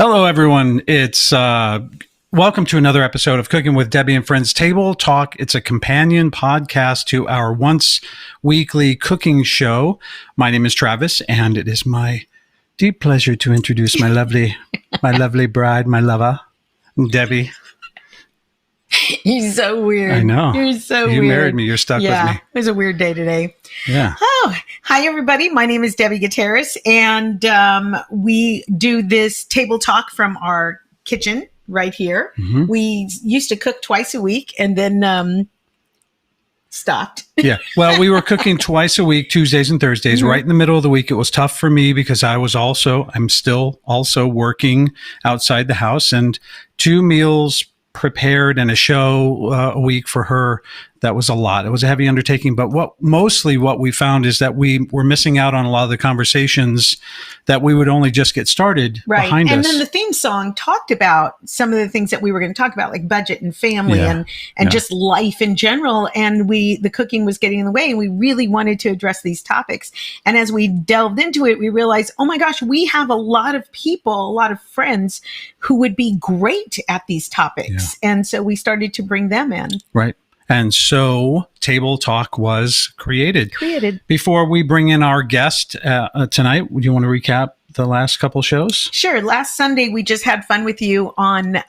Hello, everyone. It's welcome to another episode of Cooking with Debi and Friends Table Talk. It's a companion podcast to our once weekly cooking show. My name is Travis, and it is my deep pleasure to introduce my lovely bride, my lover, Debi. You're so weird. I know. You're so weird. You married me. You're stuck with me. It was a weird day today. Yeah. Oh, hi, everybody. My name is Debi Gutierrez, and we do this table talk from our kitchen right here. Mm-hmm. We used to cook twice a week and then stopped. Yeah. Well, we were cooking twice a week, Tuesdays and Thursdays, right in the middle of the week. It was tough for me because I'm still also working outside the house, and 2 meals prepared and a show a week for her. That was a lot. It was a heavy undertaking, but what we found is that we were missing out on a lot of the conversations that we would only just get started behind us. And then the theme song talked about some of the things that we were going to talk about, like budget and family and just life in general. And the cooking was getting in the way, and we really wanted to address these topics. And as we delved into it, we realized, oh my gosh, we have a lot of people, a lot of friends who would be great at these topics. Yeah. And so we started to bring them in. Right. And so Table Talk was created. Before we bring in our guest tonight, would you want to recap the last couple shows? Sure. Last Sunday, we just had fun with you on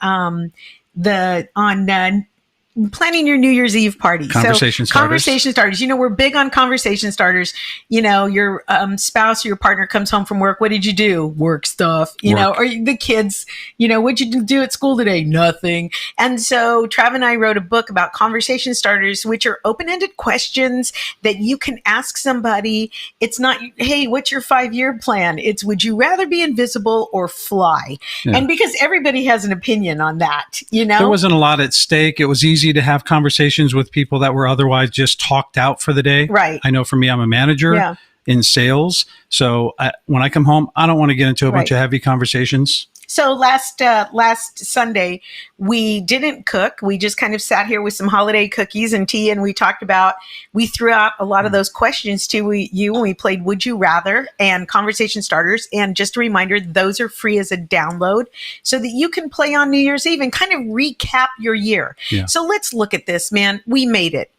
planning your New Year's Eve party. Conversation starters. You know, we're big on conversation starters. You know, your spouse or your partner comes home from work. What did you do? Work stuff. You know, or the kids, what'd you do at school today? Nothing. And so Trav and I wrote a book about conversation starters, which are open-ended questions that you can ask somebody. It's not, hey, what's your 5-year plan? It's, would you rather be invisible or fly? Yeah. And because everybody has an opinion on that, There wasn't a lot at stake. It was easy to have conversations with people that were otherwise just talked out for the day. Right. I know for me, I'm a manager in sales. So when I come home, I don't want to get into a bunch of heavy conversations. So last Sunday, we didn't cook. We just kind of sat here with some holiday cookies and tea, and we threw out a lot of those questions to you when we played Would You Rather and conversation starters. And just a reminder, those are free as a download so that you can play on New Year's Eve and kind of recap your year. Yeah. So let's look at this, man. We made it.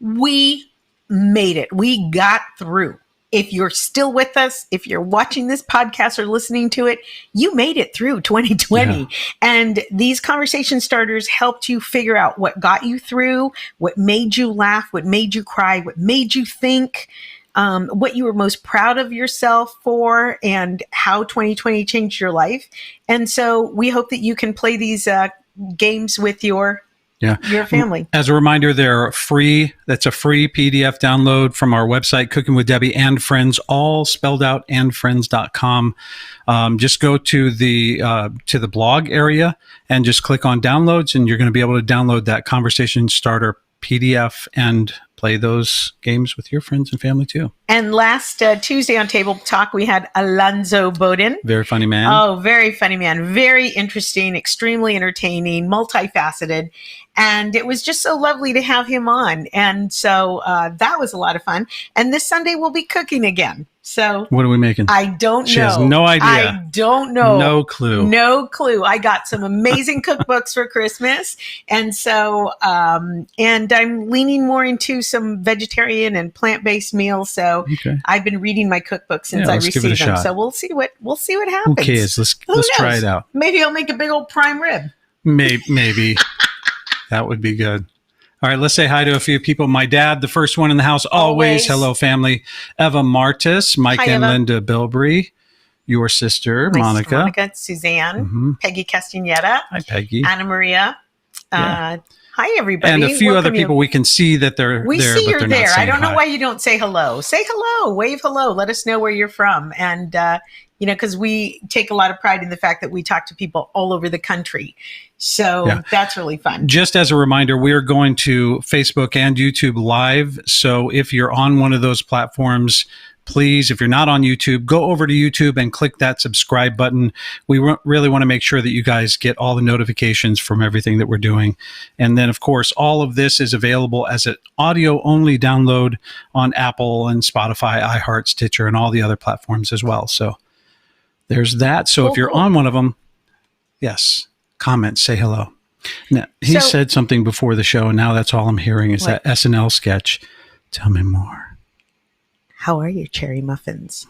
We got through. If you're still with us, if you're watching this podcast or listening to it, you made it through 2020. Yeah. And these conversation starters helped you figure out what got you through, what made you laugh, what made you cry, what made you think, what you were most proud of yourself for, and how 2020 changed your life. And so we hope that you can play these games with your family. As a reminder, they're free. That's a free PDF download from our website, Cooking with Debi and Friends, all spelled out, andfriends.com. Just go to the blog area and just click on downloads, and you're going to be able to download that conversation starter PDF and play those games with your friends and family too. And last Tuesday on Table Talk, we had Alonzo Bowden. Very funny man. Oh, very funny man. Very interesting, extremely entertaining, multifaceted. And it was just so lovely to have him on. And so that was a lot of fun. And this Sunday we'll be cooking again. So what are we making? I don't know. She has no idea. I don't know. No clue. No clue. I got some amazing cookbooks for Christmas. And so, and I'm leaning more into some vegetarian and plant-based meals. So I've been reading my cookbook since I received them. So we'll see what happens. Who cares? Let's try it out. Maybe I'll make a big old prime rib. Maybe. That would be good. All right, let's say hi to a few people. My dad, the first one in the house, always. Hello, family. Eva Martis, Mike and Eva. Linda Bilbrey, your sister, Monica. Suzanne, Peggy Castaneda. Hi, Peggy. Anna Maria. Hi, everybody. And a few other people we can see that they're we there. We see you're there. I don't know why you don't say hello. Say hello. Wave hello. Let us know where you're from. And, because we take a lot of pride in the fact that we talk to people all over the country. So that's really fun. Just as a reminder, we are going to Facebook and YouTube Live. So if you're on one of those platforms, please, if you're not on YouTube, go over to YouTube and click that subscribe button. We really want to make sure that you guys get all the notifications from everything that we're doing. And then, of course, all of this is available as an audio-only download on Apple and Spotify, iHeart, Stitcher, and all the other platforms as well. So there's that. So if you're on one of them, Yes. Comment, say hello. Now, he So- said something before the show, and now that's all I'm hearing is What? that SNL sketch. Tell me more. How are your cherry muffins?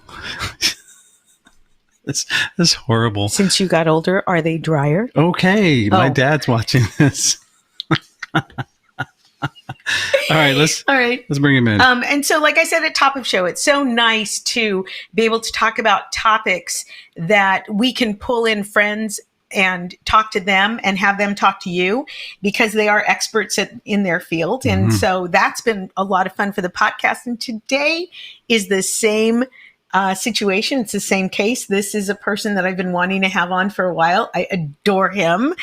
This is horrible. Since you got older, are they drier? Okay, my Oh. dad's watching this. All right, let's bring him in. And so, like I said at top of show, it's so nice to be able to talk about topics that we can pull in friends and talk to them and have them talk to you because they are experts in their field. And so that's been a lot of fun for the podcast. And today is the same situation. It's the same case. This is a person that I've been wanting to have on for a while. I adore him.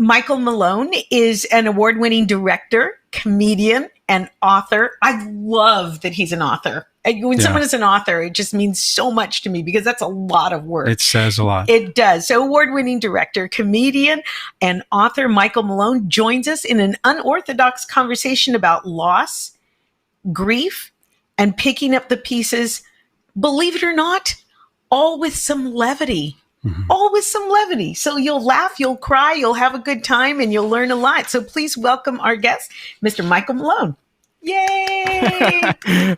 Michael Malone is an award-winning director, comedian, and author. I love that he's an author. When someone is an author, it just means so much to me because that's a lot of work. It says a lot. It does. So award-winning director, comedian, and author Michael Malone joins us in an unorthodox conversation about loss, grief, and picking up the pieces, believe it or not, all with some levity. All with some levity. So you'll laugh, you'll cry, you'll have a good time, and you'll learn a lot. So please welcome our guest, Mr. Michael Malone. Yay!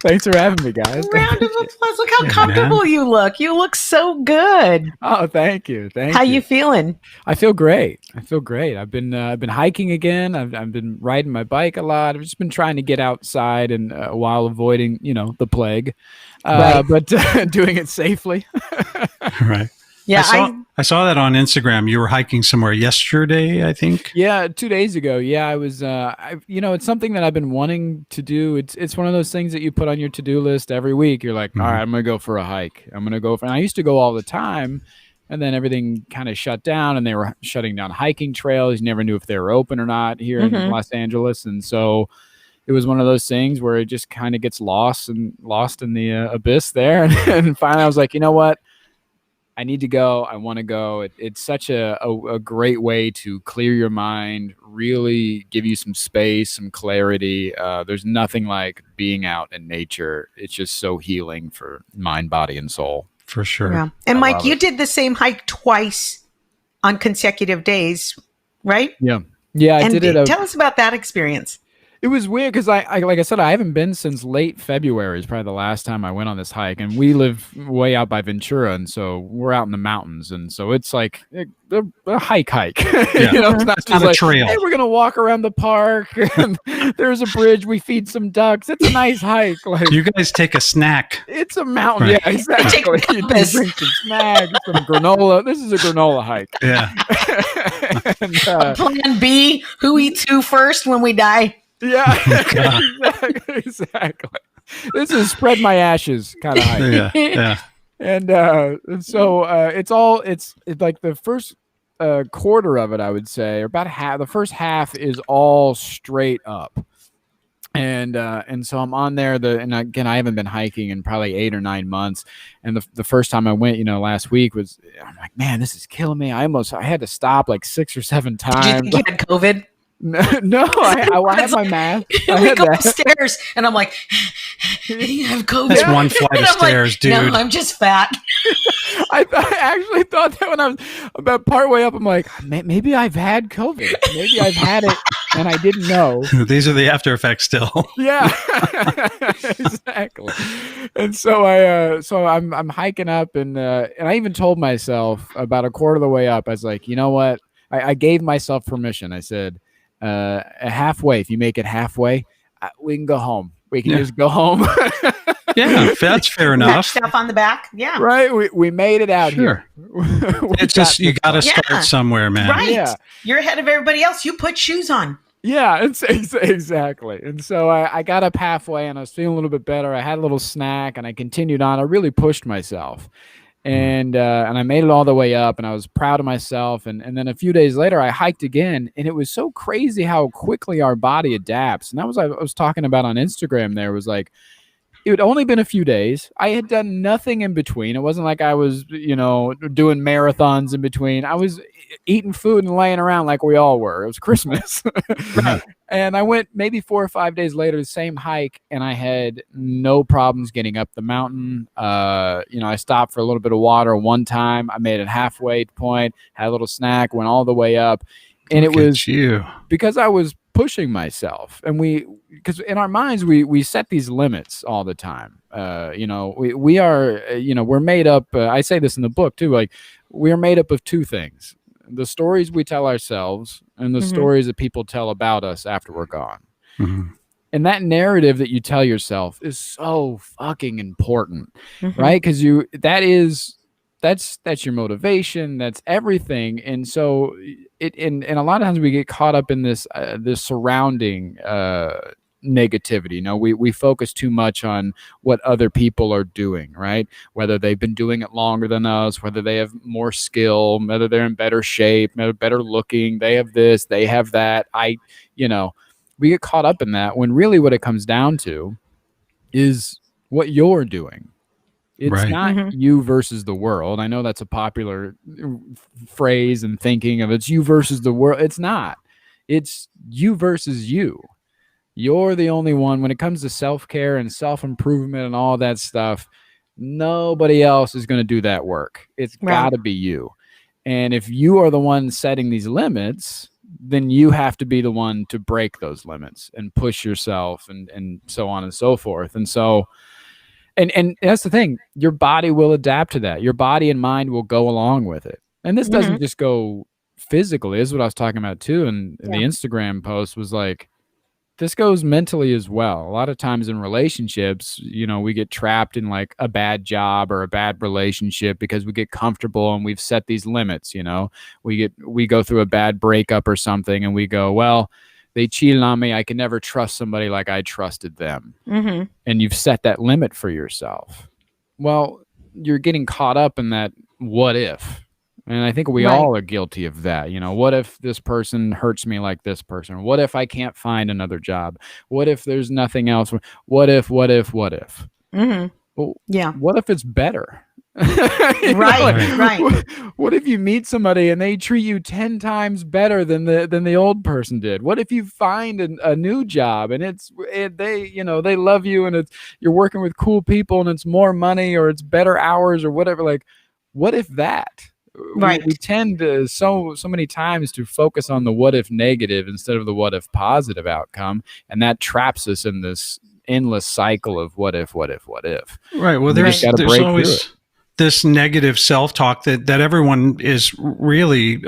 Thanks for having me, guys. Round of applause. Look how comfortable you look. You look so good. Oh, thank you. How you feeling? I feel great. I've been hiking again. I've been riding my bike a lot. I've just been trying to get outside and while avoiding, the plague, but doing it safely. Right. Yeah, I saw that on Instagram. You were hiking somewhere yesterday, I think. Yeah, 2 days ago. Yeah, I was. It's something that I've been wanting to do. It's one of those things that you put on your to-do list every week. You're like, all right, I'm gonna go for a hike. And I used to go all the time, and then everything kind of shut down, and they were shutting down hiking trails. You never knew if they were open or not here in Los Angeles, and so it was one of those things where it just kind of gets lost in the abyss there. And finally, I was like, you know what? I need to go. I want to go. It's such a great way to clear your mind, really give you some space, some clarity. There's nothing like being out in nature. It's just so healing for mind, body, and soul. For sure. Yeah. And Mike, you did the same hike twice on consecutive days, right? Yeah. Yeah, I did it. Tell us about that experience. It was weird because I like I said, I haven't been since late February is probably the last time I went on this hike. And we live way out by Ventura. And so we're out in the mountains. And so it's like a hike. Yeah. It's not just not like, a trail. hey, we're going to walk around the park. And there's a bridge. We feed some ducks. It's a nice hike. Like, You guys take a snack. it's a mountain. Right. Yeah, exactly. You drink some snacks, some granola. This is a granola hike. Yeah. And, Plan B, who eats who first when we die? yeah, exactly. This is spread my ashes kind of hike. Yeah. Yeah. And so it's like the first quarter of it, I would say, or about half. The first half is all straight up. And so I'm on there. And again, I haven't been hiking in probably 8 or 9 months. And the first time I went, last week I'm like, man, this is killing me. I had to stop like 6 or 7 Did you times. think you had COVID? No, I had my mask. I We had go that. upstairs and I'm like, you have COVID. That's one flight And of I'm like, stairs, dude. No, I'm just fat. I actually thought that when I was about partway up, I'm like, maybe I've had COVID. Maybe I've had it and I didn't know. These are the after effects still. Yeah, exactly. And so I'm hiking up and I even told myself about a quarter of the way up, I was like, you know what? I gave myself permission. I said, halfway, if you make it halfway, we can go home. We can just go home. Yeah, that's fair Pat enough. yourself on the back. Yeah. Right? We made it out Sure. here. It's just you got to Yeah. start somewhere, man. Right. Yeah. You're ahead of everybody else. You put shoes on. Yeah, exactly. And so I got up halfway and I was feeling a little bit better. I had a little snack and I continued on. I really pushed myself. And I made it all the way up and I was proud of myself. And then a few days later, I hiked again. And it was so crazy how quickly our body adapts. And that was I was talking about on Instagram there was like, it had only been a few days. I had done nothing in between. It wasn't like I was, doing marathons in between. I was eating food and laying around like we all were. It was Christmas. Right. And I went maybe 4 or 5 days later, the same hike, and I had no problems getting up the mountain. I stopped for a little bit of water one time. I made it halfway point, had a little snack, went all the way up. And Look it was you. because I was pushing myself, and because in our minds we set these limits all the time. We are we're made up. I say this in the book too. Like, we are made up of two things: the stories we tell ourselves and the stories that people tell about us after we're gone. Mm-hmm. And that narrative that you tell yourself is so fucking important, right? Because that's your motivation, that's everything. And so and a lot of times we get caught up in this surrounding negativity. We focus too much on what other people are doing, right? Whether they've been doing it longer than us, whether they have more skill, whether they're in better shape, better looking, they have this, they have that. We get caught up in that, when really what it comes down to is what you're doing. It's not you versus the world. I know that's a popular phrase and thinking of it's you versus the world. It's not. It's you versus you. You're the only one. When it comes to self-care and self-improvement and all that stuff, nobody else is going to do that work. It's got to be you. And if you are the one setting these limits, then you have to be the one to break those limits and push yourself and so on and so forth. And so And that's the thing. Your body will adapt to that. Your body and mind will go along with it. And this doesn't just go physically. This is what I was talking about too. And the Instagram post was like, this goes mentally as well. A lot of times in relationships, we get trapped in like a bad job or a bad relationship because we get comfortable and we've set these limits. We go through a bad breakup or something and we go, well, they cheated on me. I can never trust somebody like I trusted them. And you've set that limit for yourself. Well, you're getting caught up in that what if. And I think we all are guilty of that. What if this person hurts me like this person? What if I can't find another job? What if there's nothing else? What if? Well, what if it's better? Right. What if you meet somebody and they treat you 10 times better than the old person did? What if you find a new job and they love you and you're working with cool people and it's more money or it's better hours or whatever? Like, what if that? Right. We tend to so many times to focus on the what if negative instead of the what if positive outcome, and that traps us in this endless cycle of what if. Right. Well, there's break always this negative self-talk that everyone is really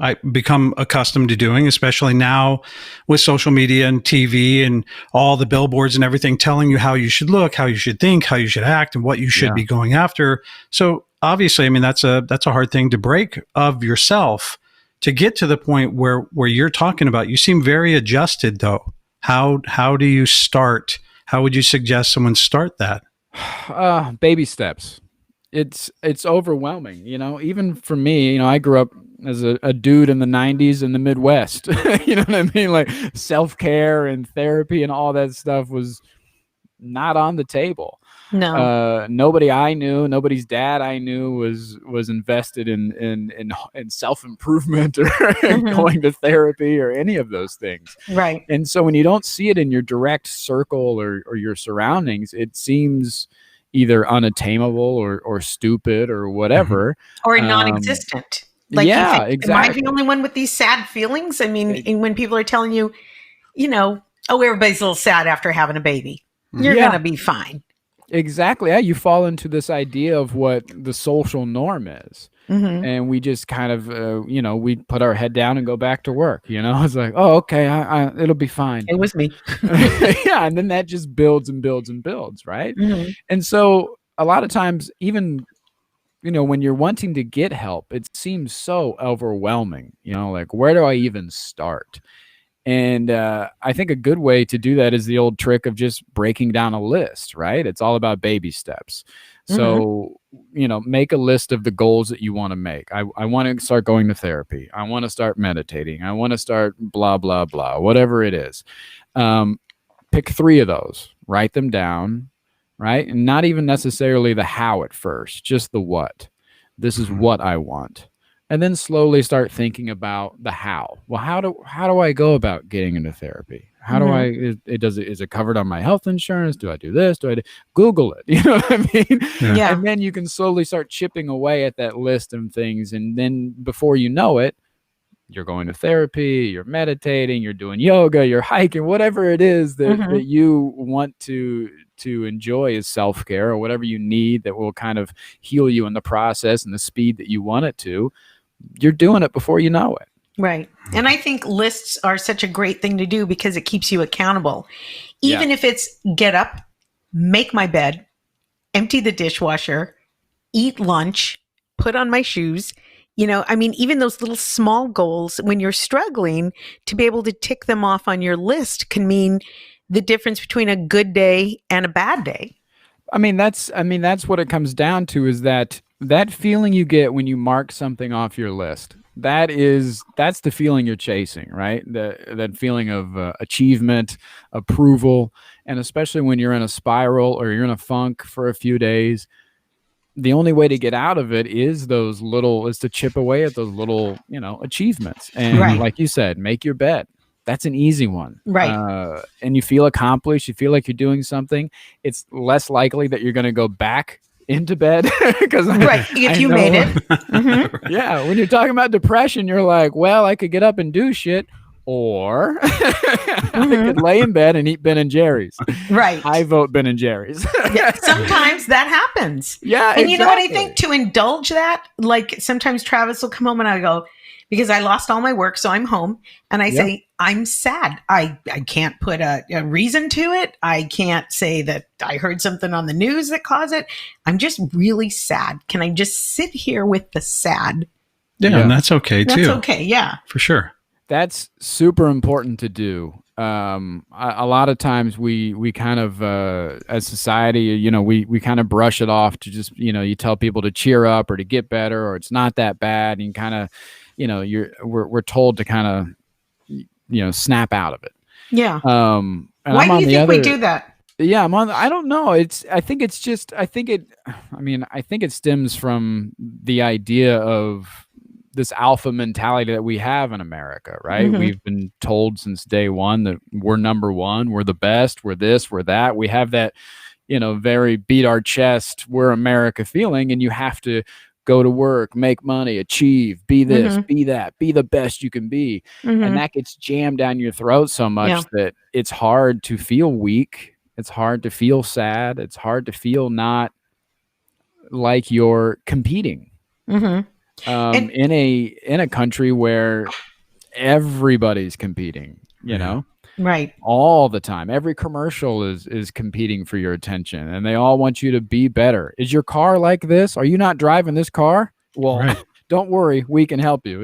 I become accustomed to doing, especially now with social media and TV and all the billboards and everything telling you how you should look, how you should think, how you should act, and what you should be going after. So obviously, I mean, that's a hard thing to break of yourself to get to the point where you're talking about. You seem very adjusted, though. How do you start? How would you suggest someone start that? Baby steps. It's overwhelming, even for me. I grew up as a dude in the 90s in the Midwest. You know what I mean? Like, self-care and therapy and all that stuff was not on the table. No. Nobody I knew, nobody's dad I knew was invested in self-improvement or going to therapy or any of those things. Right. And so when you don't see it in your direct circle or your surroundings, it seems either unattainable or stupid or whatever. Or non-existent. Exactly. Am I the only one with these sad feelings? I mean, when people are telling you, everybody's a little sad after having a baby. You're going to be fine. Exactly. Yeah, you fall into this idea of what the social norm is. And we just kind of, we put our head down and go back to work. It's like, oh, okay, it'll be fine. It was me. Yeah. And then that just builds and builds and builds. Right. And so a lot of times, even, when you're wanting to get help, it seems so overwhelming, like, where do I even start? And I think a good way to do that is the old trick of just breaking down a list, right? It's all about baby steps. So, make a list of the goals that you want to make. I want to start going to therapy. I want to start meditating. I want to start blah, blah, blah, whatever it is. Pick 3 of those, write them down, right? And not even necessarily the how at first, just the what. This is what I want. And then slowly start thinking about the how. Well, how do I go about getting into therapy? How do I, is it covered on my health insurance? Do I do this? Google it? You know what I mean? Yeah. And then you can slowly start chipping away at that list of things. And then before you know it, you're going to therapy, you're meditating, you're doing yoga, you're hiking, whatever it is that you want to enjoy as self-care, or whatever you need that will kind of heal you in the process and the speed that you want it to. You're doing it before you know it. Right. And I think lists are such a great thing to do because it keeps you accountable. Even if it's get up, make my bed, empty the dishwasher, eat lunch, put on my shoes. You know, I mean, even those little small goals, when you're struggling, to be able to tick them off on your list can mean the difference between a good day and a bad day. I mean, that's what it comes down to, is that feeling you get when you mark something off your list. That's the feeling you're chasing, right? That feeling of achievement, approval, and especially when you're in a spiral or you're in a funk for a few days, the only way to get out of it is to chip away at those little, achievements. And like you said, make your bed. That's an easy one. Right. And you feel accomplished. You feel like you're doing something. It's less likely that you're going to go back into bed because if you made it. Yeah, when you're talking about depression, you're like, well, I could get up and do shit, or I could lay in bed and eat Ben and Jerry's. Right. I vote Ben and Jerry's. Yeah, sometimes that happens. Yeah, and you know what I think, to indulge that, like sometimes Travis will come home and I go, because I lost all my work, so I'm home, and I say, I'm sad. I can't put a reason to it. I can't say that I heard something on the news that caused it. I'm just really sad. Can I just sit here with the sad? Yeah, and that's okay too. That's okay, yeah. For sure. That's super important to do. A lot of times we kind of, as society, we kind of brush it off to just, you tell people to cheer up or to get better, or it's not that bad. And kind of, we're told to kind of, snap out of it. Yeah. And why do you think we do that? Yeah, I don't know. I think it stems from the idea of this alpha mentality that we have in America, right? We've been told since day one that we're number one, we're the best, we're this, we're that. We have that, very beat our chest, we're America feeling, and you have to go to work, make money, achieve, be this, be that, be the best you can be. And that gets jammed down your throat so much that it's hard to feel weak. It's hard to feel sad. It's hard to feel not like you're competing. In a country where everybody's competing, right, all the time. Every commercial is competing for your attention, and they all want you to be better. Is your car like this? Are you not driving this car? Well, don't worry, we can help you.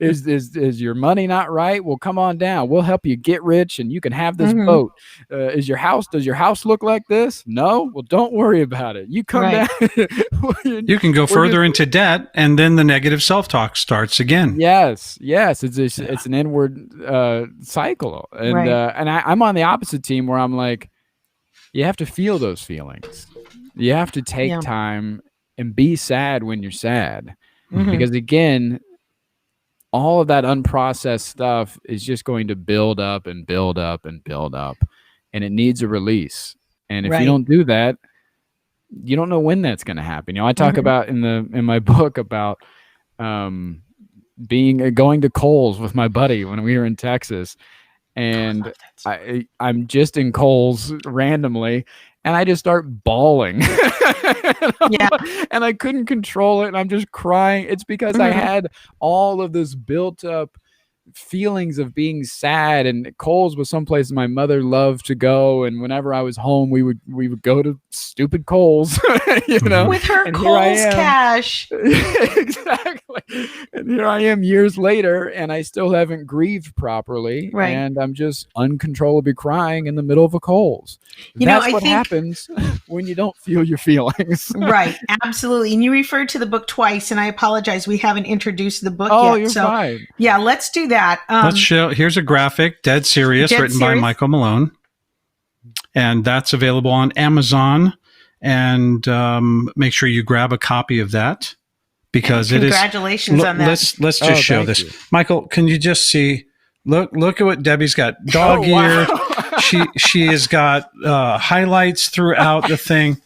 Is your money not right? Well, come on down. We'll help you get rich, and you can have this boat. Does your house look like this? No? Well, don't worry about it. You come down. You can go further into debt, and then the negative self-talk starts again. Yes. It's an inward cycle. And I'm on the opposite team where I'm like, you have to feel those feelings. You have to take time and be sad when you're sad. Because again, all of that unprocessed stuff is just going to build up and build up and build up, and it needs a release. And if you don't do that, you don't know when that's going to happen. I talk about in my book about going to Kohl's with my buddy when we were in Texas, and I'm just in Kohl's randomly, and I just start bawling. And I couldn't control it, and I'm just crying. It's because I had all of this built up feelings of being sad, and Kohl's was someplace my mother loved to go, and whenever I was home we would go to stupid Kohl's, with her Kohl's cash. Exactly. And here I am years later, and I still haven't grieved properly, and I'm just uncontrollably crying in the middle of a Kohl's. That's what happens when you don't feel your feelings. Right, absolutely. And you referred to the book twice, and I apologize, we haven't introduced the book yet. Oh, you're fine. Yeah, let's do that. Let's show. Here's a graphic, Dead Serious, written by Michael Malone. and that's available on Amazon. And make sure you grab a copy of that because it is. Congratulations on that. Let's just show this. You. Michael, can you just see? Look at what Debbie's got. Dog eared. She has got highlights throughout the thing.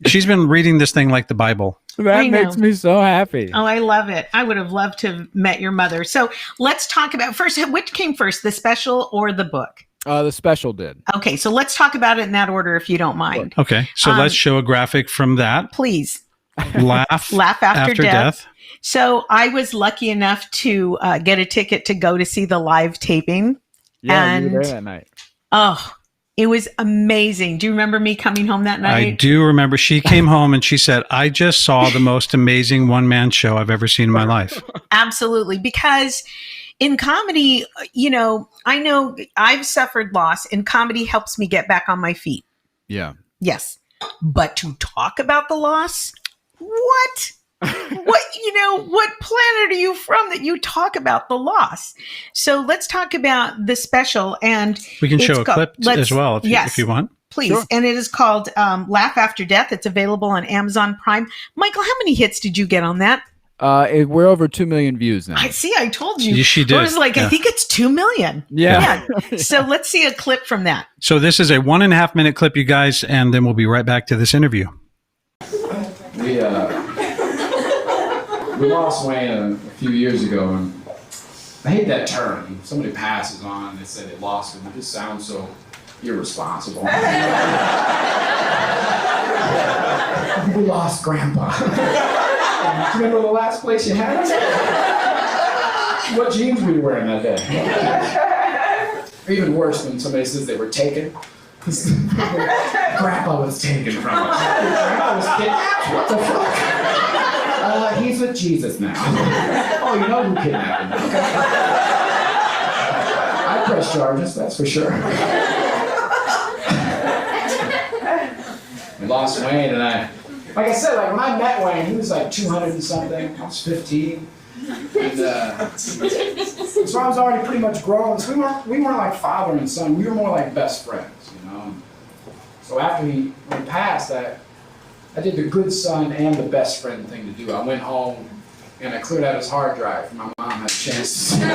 She's been reading this thing like the Bible. That makes me so happy. Oh, I love it. I would have loved to have met your mother. So let's talk about first, which came first, the special or the book? The special did. Okay, so let's talk about it in that order, if you don't mind. Okay, so let's show a graphic from that. Please. Laugh After Death. So I was lucky enough to get a ticket to go to see the live taping. Yeah, you were there that night. Oh, it was amazing. Do you remember me coming home that night? I do remember. She came home and she said, I just saw the most amazing one-man show I've ever seen in my life. Absolutely. Because in comedy, I know I've suffered loss, and comedy helps me get back on my feet. Yeah. Yes. But to talk about the loss, what? What planet are you from that you talk about the loss? So let's talk about the special, and we can show a clip as well if you want. Please. Sure. And it is called Laugh After Death. It's available on Amazon Prime. Michael, how many hits did you get on that? We're over 2 million views now. I told you. She did. I was like, I think it's 2 million. Yeah. So let's see a clip from that. So this is a 1.5 minute clip, you guys, and then we'll be right back to this interview. We lost Wayne a few years ago, and I hate that term. Somebody passes on and they say they lost him. It just sounds so irresponsible. We lost Grandpa. Do you remember the last place you had us? What jeans were you wearing that day? Or even worse, when somebody says they were taken. Grandpa was taken from us. Grandpa was kidnapped? What the fuck? He's with Jesus now. Oh, you know who kidnapped him. Okay. I press charges, that's for sure. We lost Wayne, and like I said, when I met Wayne, he was like 200 and something. I was 15. And so I was already pretty much grown. So we weren't like father and son. We were more like best friends, So after when he passed, I did the good son and the best friend thing to do. I went home and I cleared out his hard drive, and my mom had a chance to see it.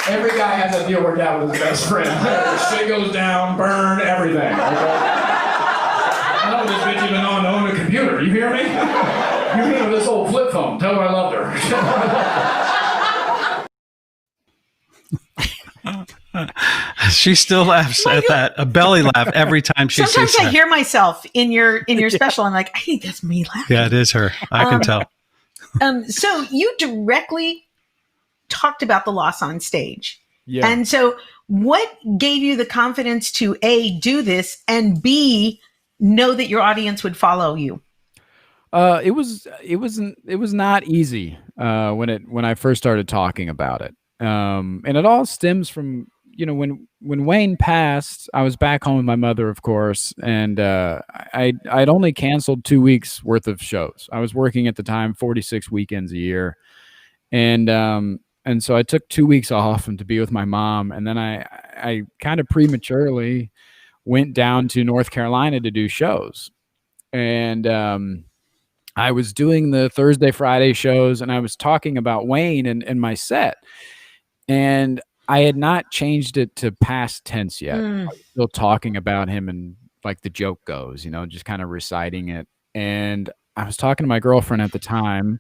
Every guy has that deal worked out with his best friend. Shit goes down, burn, everything. Okay? I know this bitch even own a computer. You hear me? You hear this old flip phone. Tell her I loved her. She still laughs at that, a belly laugh every time she Sometimes sees that. I hear myself in your special. I'm like, I think that's me laughing. Yeah, it is her. I can tell. So you directly talked about the loss on stage. Yeah. And so what gave you the confidence to A, do this, and B, know that your audience would follow you? It was not easy when I first started talking about it. And it all stems from, when Wayne passed, I was back home with my mother, of course, and I'd only canceled 2 weeks worth of shows. I was working at the time 46 weekends a year, and so I took 2 weeks off and to be with my mom, and then I kind of prematurely went down to North Carolina to do shows, and I was doing the Thursday, Friday shows, and I was talking about Wayne in my set, and I had not changed it to past tense yet. I was still talking about him, and like the joke goes, just kind of reciting it. And I was talking to my girlfriend at the time,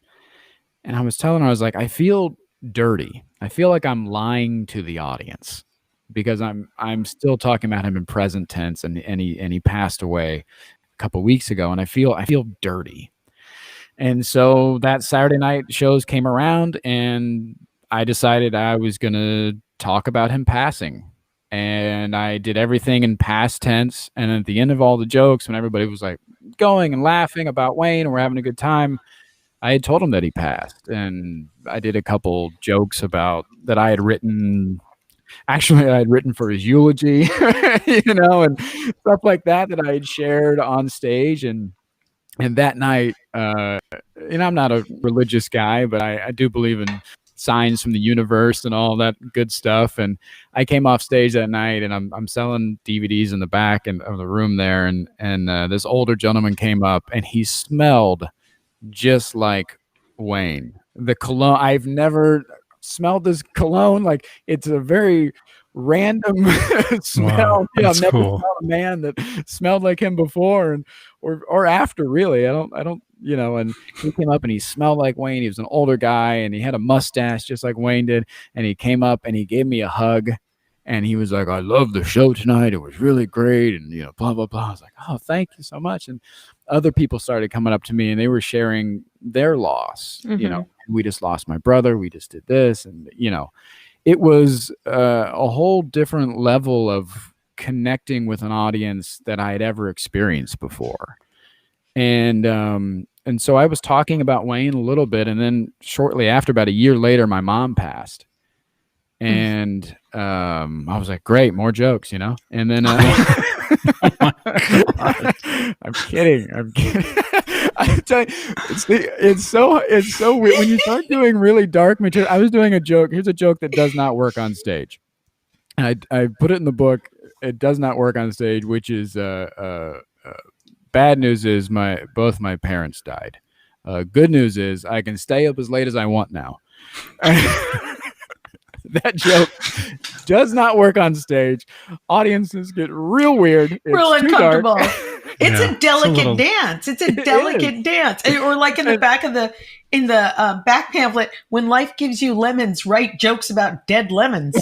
and I was telling her, I was like, I feel dirty. I feel like I'm lying to the audience because I'm still talking about him in present tense, and he passed away a couple weeks ago, and I feel dirty. And so that Saturday night shows came around, and I decided I was going to talk about him passing. And I did everything in past tense. And at the end of all the jokes, when everybody was like going and laughing about Wayne and we're having a good time, I had told him that he passed. And I did a couple jokes about that I had written. Actually, I had written for his eulogy, and stuff like that I had shared on stage. And And that night, I'm not a religious guy, but I do believe in signs from the universe and all that good stuff. And I came off stage that night, and I'm selling DVDs in the back of the room there, and this older gentleman came up, and he smelled just like Wayne. The cologne, I've never smelled this cologne. Like, it's a very random smell. Wow, I've never cool. smelled a man that smelled like him before, and or after, really. I don't and he came up and he smelled like Wayne. He was an older guy, and he had a mustache just like Wayne did, and he came up and he gave me a hug, and he was like, "I love the show tonight. It was really great," and blah blah blah. I was like, "Oh, thank you so much." And other people started coming up to me, and they were sharing their loss. We just lost my brother, we just did this, and it was a whole different level of connecting with an audience that I had ever experienced before. And so I was talking about Wayne a little bit, and then shortly after, about a year later, my mom passed. And I was like, great, more jokes, And then Oh my God. I'm kidding. I'm telling you, it's so weird when you start doing really dark material. I was doing a joke. Here's a joke that does not work on stage. And I put it in the book. It does not work on stage, which is bad news is both my parents died. Good news is I can stay up as late as I want now. That joke does not work on stage. Audiences get real weird. It's real uncomfortable. It's Yeah, a delicate dance. It's a delicate dance. Or like in the back of the back pamphlet, when life gives you lemons, write jokes about dead lemons.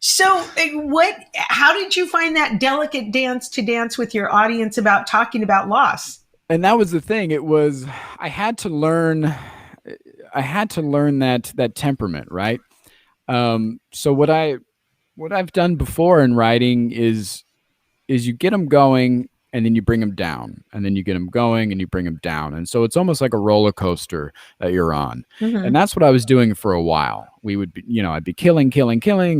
So how did you find that delicate dance to dance with your audience about talking about loss? And that was the thing. It was, I had to learn that temperament, right? So what I've done before in writing is you get them going, and then you bring them down, and then you get them going and you bring them down. And so it's almost like a roller coaster that you're on. Mm-hmm. And that's what I was doing for a while. We would be, I'd be killing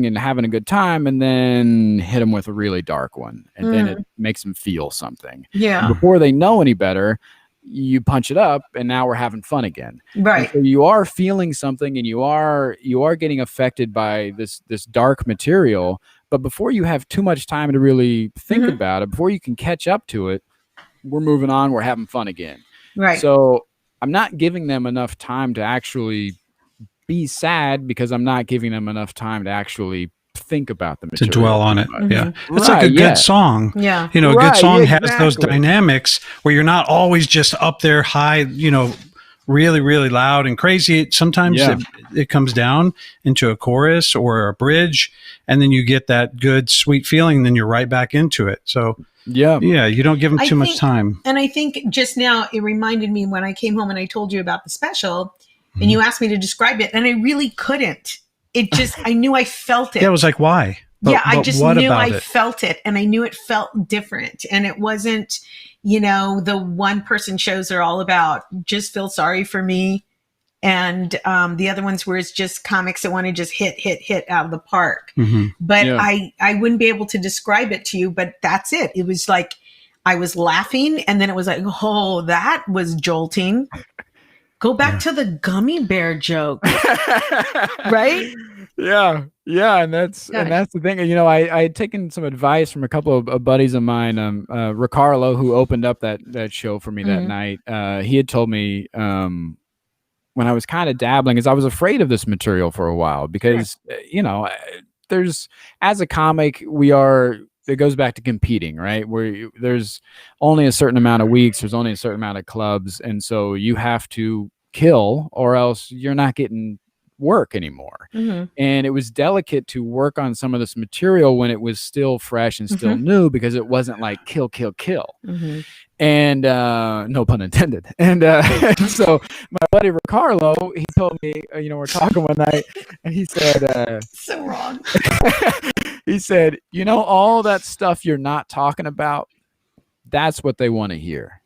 and having a good time, and then hit them with a really dark one. And then it makes them feel something. Yeah. And before they know any better, you punch it up, and now we're having fun again. Right. And so you are feeling something, and you are getting affected by this dark material. But before you have too much time to really think about it, before you can catch up to it, we're moving on. We're having fun again. Right. So I'm not giving them enough time to actually be sad, because I'm not giving them enough time to actually think about the material. To dwell on it. Yeah. It's like a good song. Yeah. A good song has those dynamics where you're not always just up there high, really, really loud and crazy. Sometimes it comes down into a chorus or a bridge, and then you get that good, sweet feeling, and then you're right back into it. So yeah, you don't give them too much time. And I think just now it reminded me when I came home and I told you about the special, and you asked me to describe it, and I really couldn't. It just, I knew I felt it. Yeah, it was like, why? I just knew I felt it, and I knew it felt different. And it wasn't, the one person shows are all about just feel sorry for me. And the other ones where it's just comics that want to just hit out of the park. Mm-hmm. But I wouldn't be able to describe it to you, but that's it. It was like, I was laughing, and then it was like, oh, that was jolting. Go back to the gummy bear joke, right? Yeah, and that's the thing. I had taken some advice from a couple of buddies of mine. Ricardo, who opened up that show for me that night, he had told me when I was kind of dabbling, is I was afraid of this material for a while, because there's, as a comic, it goes back to competing, right? Where there's only a certain amount of weeks, there's only a certain amount of clubs, and so you have to kill, or else you're not getting work anymore. And it was delicate to work on some of this material when it was still fresh and still new, because it wasn't like kill. And no pun intended. And so my buddy Ricardo, he told me, we're talking one night, and he said, so wrong. He said, all that stuff you're not talking about, that's what they want to hear.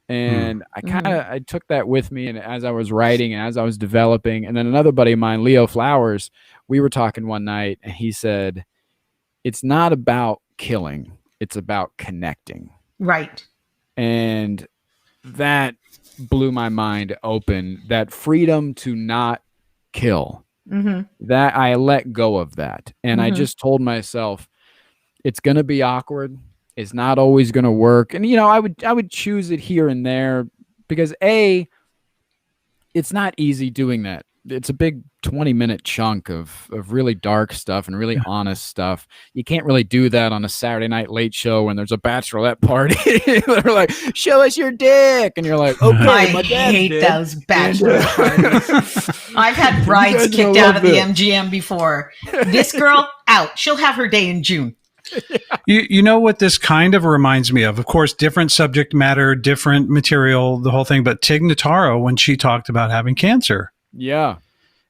And I took that with me, and as I was writing and as I was developing, and then another buddy of mine, Leo Flowers, we were talking one night, and he said, it's not about killing, it's about connecting. Right. And that blew my mind open. That freedom to not kill, that I let go of that. And I just told myself, it's going to be awkward. It's not always going to work. And, I would choose it here and there because it's not easy doing that. It's a big 20-minute chunk of really dark stuff and really honest stuff. You can't really do that on a Saturday night late show when there's a bachelorette party. They're like, show us your dick. And you're like, okay, I hate those bachelor parties. I've had brides kicked out of the MGM before. This girl, out. She'll have her day in June. You know what this kind of reminds me of? Of course, different subject matter, different material, the whole thing. But Tig Notaro, when she talked about having cancer. Yeah.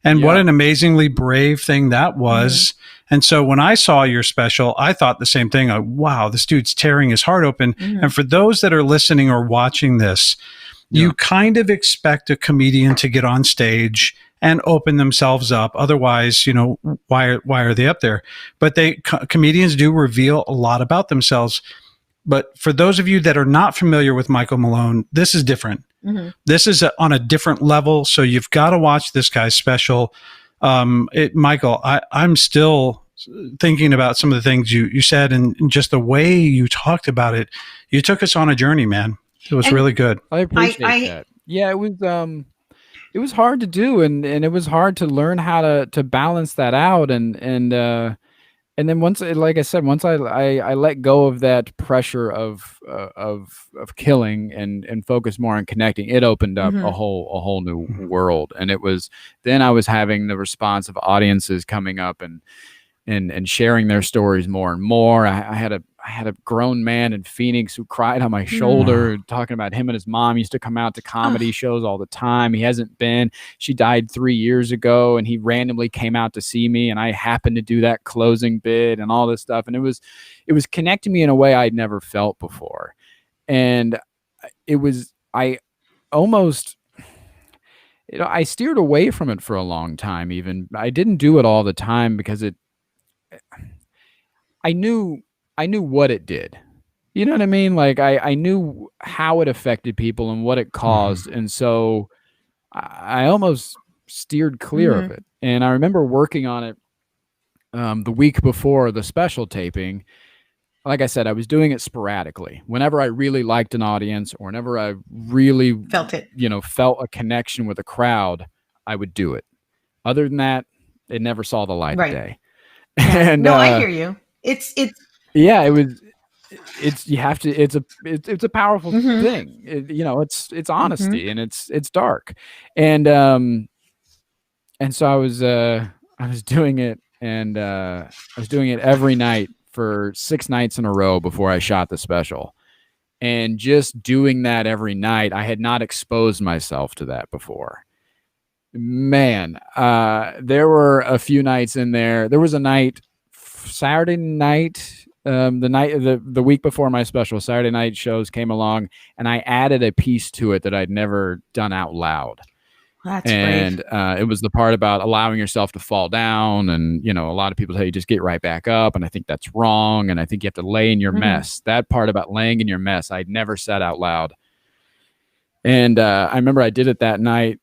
And what an amazingly brave thing that was. And so when I saw your special, I thought the same thing. Wow, this dude's tearing his heart open. And for those that are listening or watching this, you kind of expect a comedian to get on stage and open themselves up. Otherwise, why are they up there? But comedians do reveal a lot about themselves. But for those of you that are not familiar with Michael Malone, this is different. This is on a different level. So you've got to watch this guy's special. Michael, I'm still thinking about some of the things you said and just the way you talked about it. You took us on a journey, man. It was really good. I appreciate that. Yeah, it was hard to do, and it was hard to learn how to balance that out, and then once, like I said, once I let go of that pressure of killing and focus more on connecting, it opened up a whole new world. And then I was having the response of audiences coming up and sharing their stories more and more. I had a grown man in Phoenix who cried on my shoulder, talking about him and his mom used to come out to comedy shows all the time. He hasn't been. She died 3 years ago, and he randomly came out to see me, and I happened to do that closing bit and all this stuff. And it was connecting me in a way I'd never felt before. And I almost, I steered away from it for a long time. Even I didn't do it all the time because I knew what it did. You know what I mean? Like I knew how it affected people and what it caused. And so I almost steered clear of it. And I remember working on it the week before the special taping. Like I said, I was doing it sporadically. Whenever I really liked an audience or whenever I really felt it, felt a connection with a crowd, I would do it. Other than that, it never saw the light of day. And no, I hear you. It's a powerful thing. It's honesty and it's dark. And so I was doing it, and I was doing it every night for 6 nights in a row before I shot the special. And just doing that every night, I had not exposed myself to that before. Man, there were a few nights in there. There was a night, Saturday night, the week before my special, Saturday night shows came along, and I added a piece to it that I'd never done out loud. That's and it was the part about allowing yourself to fall down, and a lot of people say you just get right back up, and I think that's wrong, and I think you have to lay in your mess. That part about laying in your mess, I'd never said out loud. And I remember I did it that night,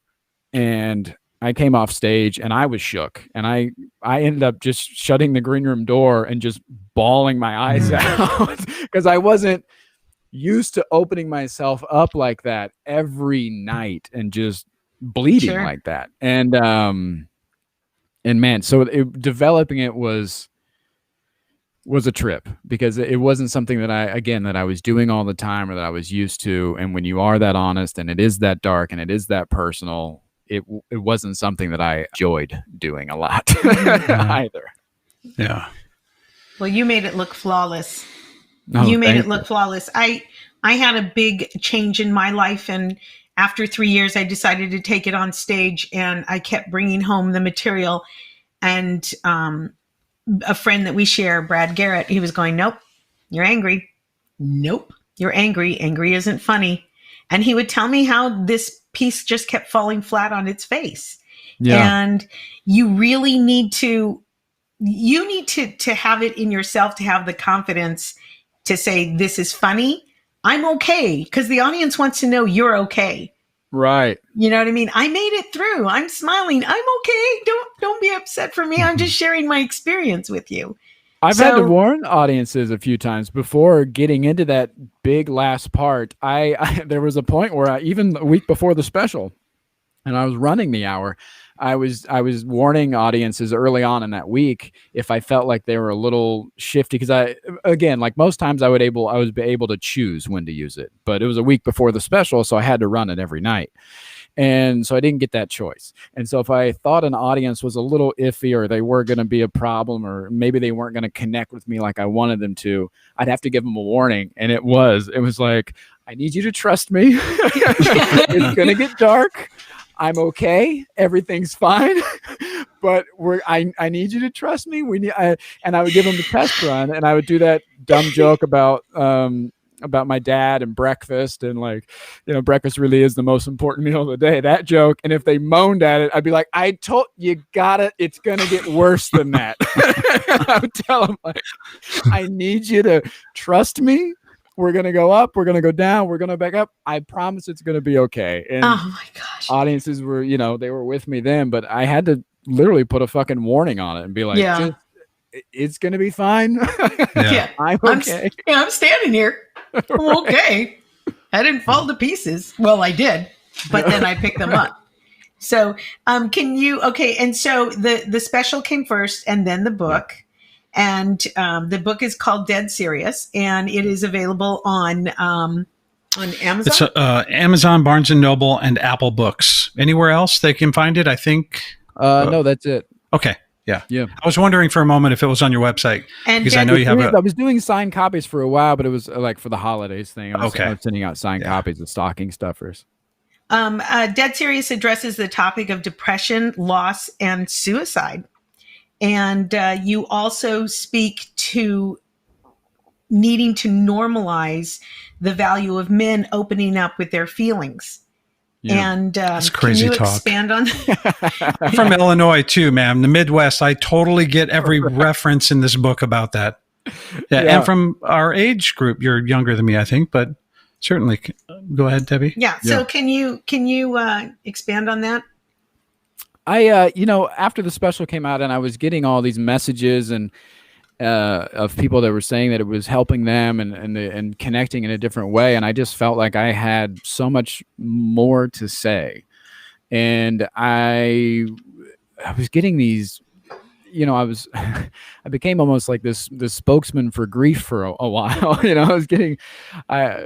and I came off stage and I was shook, and I ended up just shutting the green room door and just bawling my eyes out because I wasn't used to opening myself up like that every night and just bleeding like that. And man, so developing it was a trip, because it wasn't something that I was doing all the time or that I was used to. And when you are that honest and it is that dark and it is that personal, it wasn't something that I enjoyed doing a lot either. Yeah. Well, you made it look flawless. Oh, you made it look flawless. I had a big change in my life, and after 3 years, I decided to take it on stage, and I kept bringing home the material. And a friend that we share, Brad Garrett, he was going, "Nope, you're angry. Nope, you're angry. Angry isn't funny." And he would tell me how this piece just kept falling flat on its face. Yeah. And you really need to have it in yourself to have the confidence to say, this is funny. I'm okay, because the audience wants to know you're okay. Right. You know what I mean? I made it through. I'm smiling. I'm okay. Don't be upset for me. I'm just sharing my experience with you. I've had to warn audiences a few times before getting into that big last part. I there was a point where even the week before the special, and I was running the hour, I was warning audiences early on in that week if I felt like they were a little shifty, because again, like most times I was able to choose when to use it, but it was a week before the special, so I had to run it every night. And so I didn't get that choice. And so if I thought an audience was a little iffy, or they were going to be a problem, or maybe they weren't going to connect with me like I wanted them to, I'd have to give them a warning. And it was like, I need you to trust me. It's going to get dark. I'm okay. Everything's fine. But I need you to trust me. And I would give them the test run, and I would do that dumb joke about my dad and breakfast, and like, breakfast really is the most important meal of the day, that joke. And if they moaned at it, I'd be like, I told you, it's going to get worse than that. I would tell them, like, I need you to trust me. We're going to go up. We're going to go down. We're going to back up. I promise it's going to be okay. And oh my gosh, audiences were, they were with me then, but I had to literally put a fucking warning on it and be like, it's going to be fine. Yeah. I'm okay. I'm standing here. I'm okay. I didn't fall to pieces. Well, I did, but then I picked them up. So, and so the special came first, and then the book, and the book is called Dead Serious, and it is available on Amazon. It's Amazon, Barnes and Noble, and Apple Books. Anywhere else they can find it? I think. No, that's it. Okay. Yeah. I was wondering for a moment if it was on your website, and because I know you have I was doing signed copies for a while, but it was like for the holidays thing. I was sending out signed copies of stocking stuffers. Dead Serious addresses the topic of depression, loss, and suicide. And you also speak to needing to normalize the value of men opening up with their feelings. Yeah. And that's crazy can you talk. Expand on that? I'm from Illinois too, ma'am. The Midwest. I totally get every reference in this book about that. Yeah, and from our age group, you're younger than me, I think, but certainly. Go ahead, Debbie. Yeah. So can you expand on that? I after the special came out, and I was getting all these messages and of people that were saying that it was helping them and connecting in a different way. And I just felt like I had so much more to say. And I was getting these, I became almost like this spokesman for grief for a while. I was getting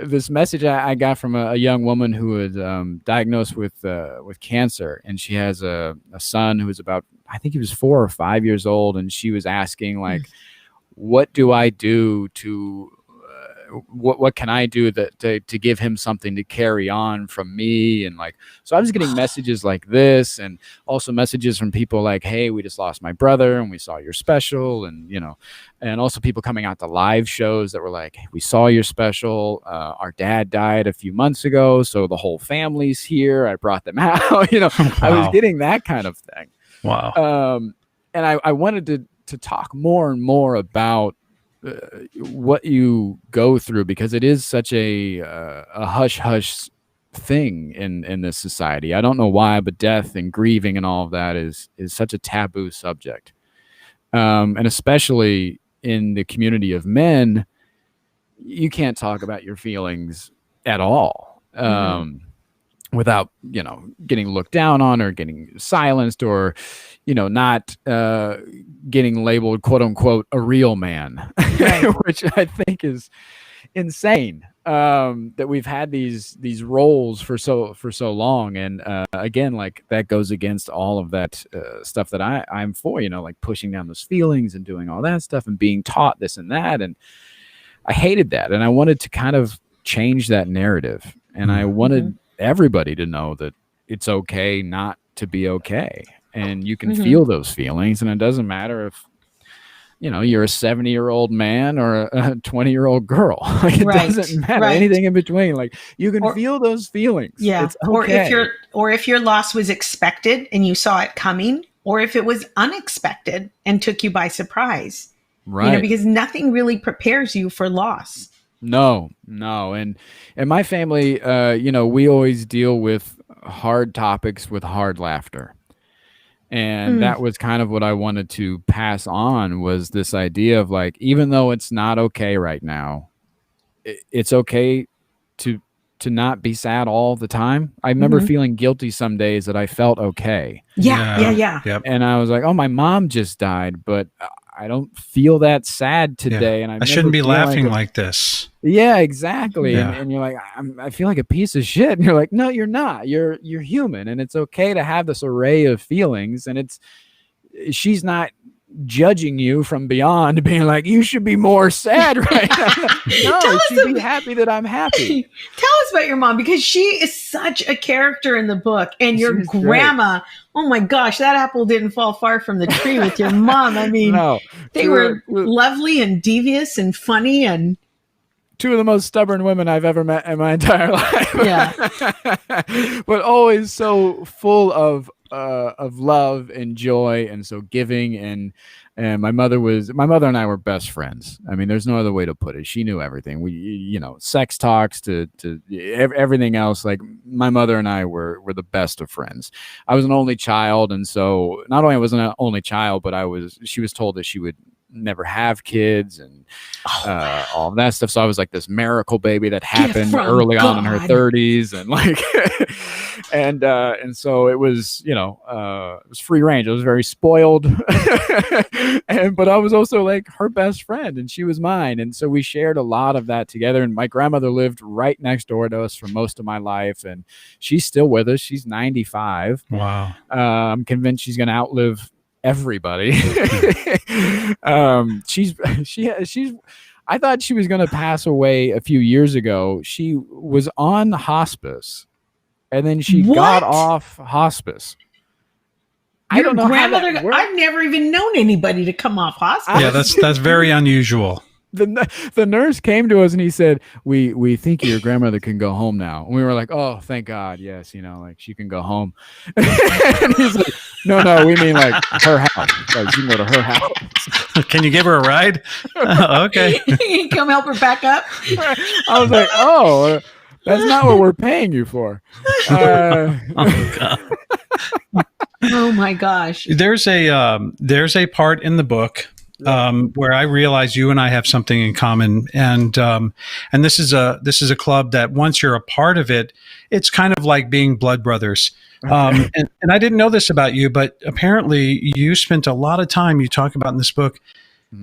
this message I got from a young woman who was diagnosed with cancer, and she has a son who was about, I think he was 4 or 5 years old, and she was asking, like, what do I do to what can I do to give him something to carry on from me? And like, so I was getting messages like this, and also messages from people like, hey, we just lost my brother and we saw your special. And, and also people coming out to live shows that were like, hey, we saw your special. Our dad died a few months ago, so the whole family's here. I brought them out. Wow. I was getting that kind of thing. Wow. And I wanted to talk more and more about what you go through, because it is such a hush-hush thing in this society. I don't know why, but death and grieving and all of that is such a taboo subject. And especially in the community of men, you can't talk about your feelings at all. Without, getting looked down on or getting silenced or, not getting labeled, quote unquote, a real man, right. Which I think is insane. That we've had these roles for so long. And again, like that goes against all of that stuff that I'm for, like pushing down those feelings and doing all that stuff and being taught this and that. And I hated that. And I wanted to kind of change that narrative. And I wanted everybody to know that it's okay not to be okay, and you can feel those feelings, and it doesn't matter if you're a 70-year-old man or a 20-year-old girl. Like, it doesn't matter. Anything in between, like you can feel those feelings. Yeah. It's okay. Or if your loss was expected and you saw it coming, or if it was unexpected and took you by surprise. Right. Because nothing really prepares you for loss. No. And my family, we always deal with hard topics with hard laughter. And that was kind of what I wanted to pass on, was this idea of like, even though it's not okay right now, it's okay to not be sad all the time. I remember feeling guilty some days that I felt okay. Yeah. Yep. And I was like, oh, my mom just died, but I don't feel that sad today. Yeah. And I shouldn't be laughing like this. Yeah, exactly. Yeah. And you're like, I feel like a piece of shit. And you're like, no, you're not. You're human. And it's okay to have this array of feelings. And she's not judging you from beyond, being like, you should be more sad right now. No, she'd be happy that I'm happy. Tell us about your mom, because she is such a character in the book. And your She's grandma, oh my gosh, that apple didn't fall far from the tree with your mom. I mean, No, they were lovely and devious and funny, and two of the most stubborn women I've ever met in my entire life. Yeah. But always so full of love and joy, and so giving. And my mother and I were best friends. I mean, there's no other way to put it. She knew everything. We, sex talks to everything else. Like, my mother and I were the best of friends. I was an only child, and so not only was I an only child, but she was told that she would never have kids and all of that stuff. So I was like this miracle baby that happened early on in her 30s, and like, and so it was, it was free range. I was very spoiled, but I was also like her best friend, and she was mine. And so we shared a lot of that together. And my grandmother lived right next door to us for most of my life, and she's still with us. She's 95. Wow. I'm convinced she's going to outlive everybody. She's I thought she was going to pass away a few years ago. She was on hospice, and then she got off hospice. I don't know grandmother, I've never even known anybody to come off hospice. Yeah, that's very unusual. The nurse came to us and he said, we think your grandmother can go home now. And we were like, oh, thank God. Yes. Like, she can go home. And he's like, no, we mean like her house. Like, she can go to her house. Can you give her a ride? Okay. Come help her back up. I was like, oh, that's not what we're paying you for. Oh, God. Oh my gosh. There's a part in the book where I realize you and I have something in common, and this is a club that once you're a part of it, it's kind of like being blood brothers. And I didn't know this about you, but apparently you spent a lot of time, you talk about in this book,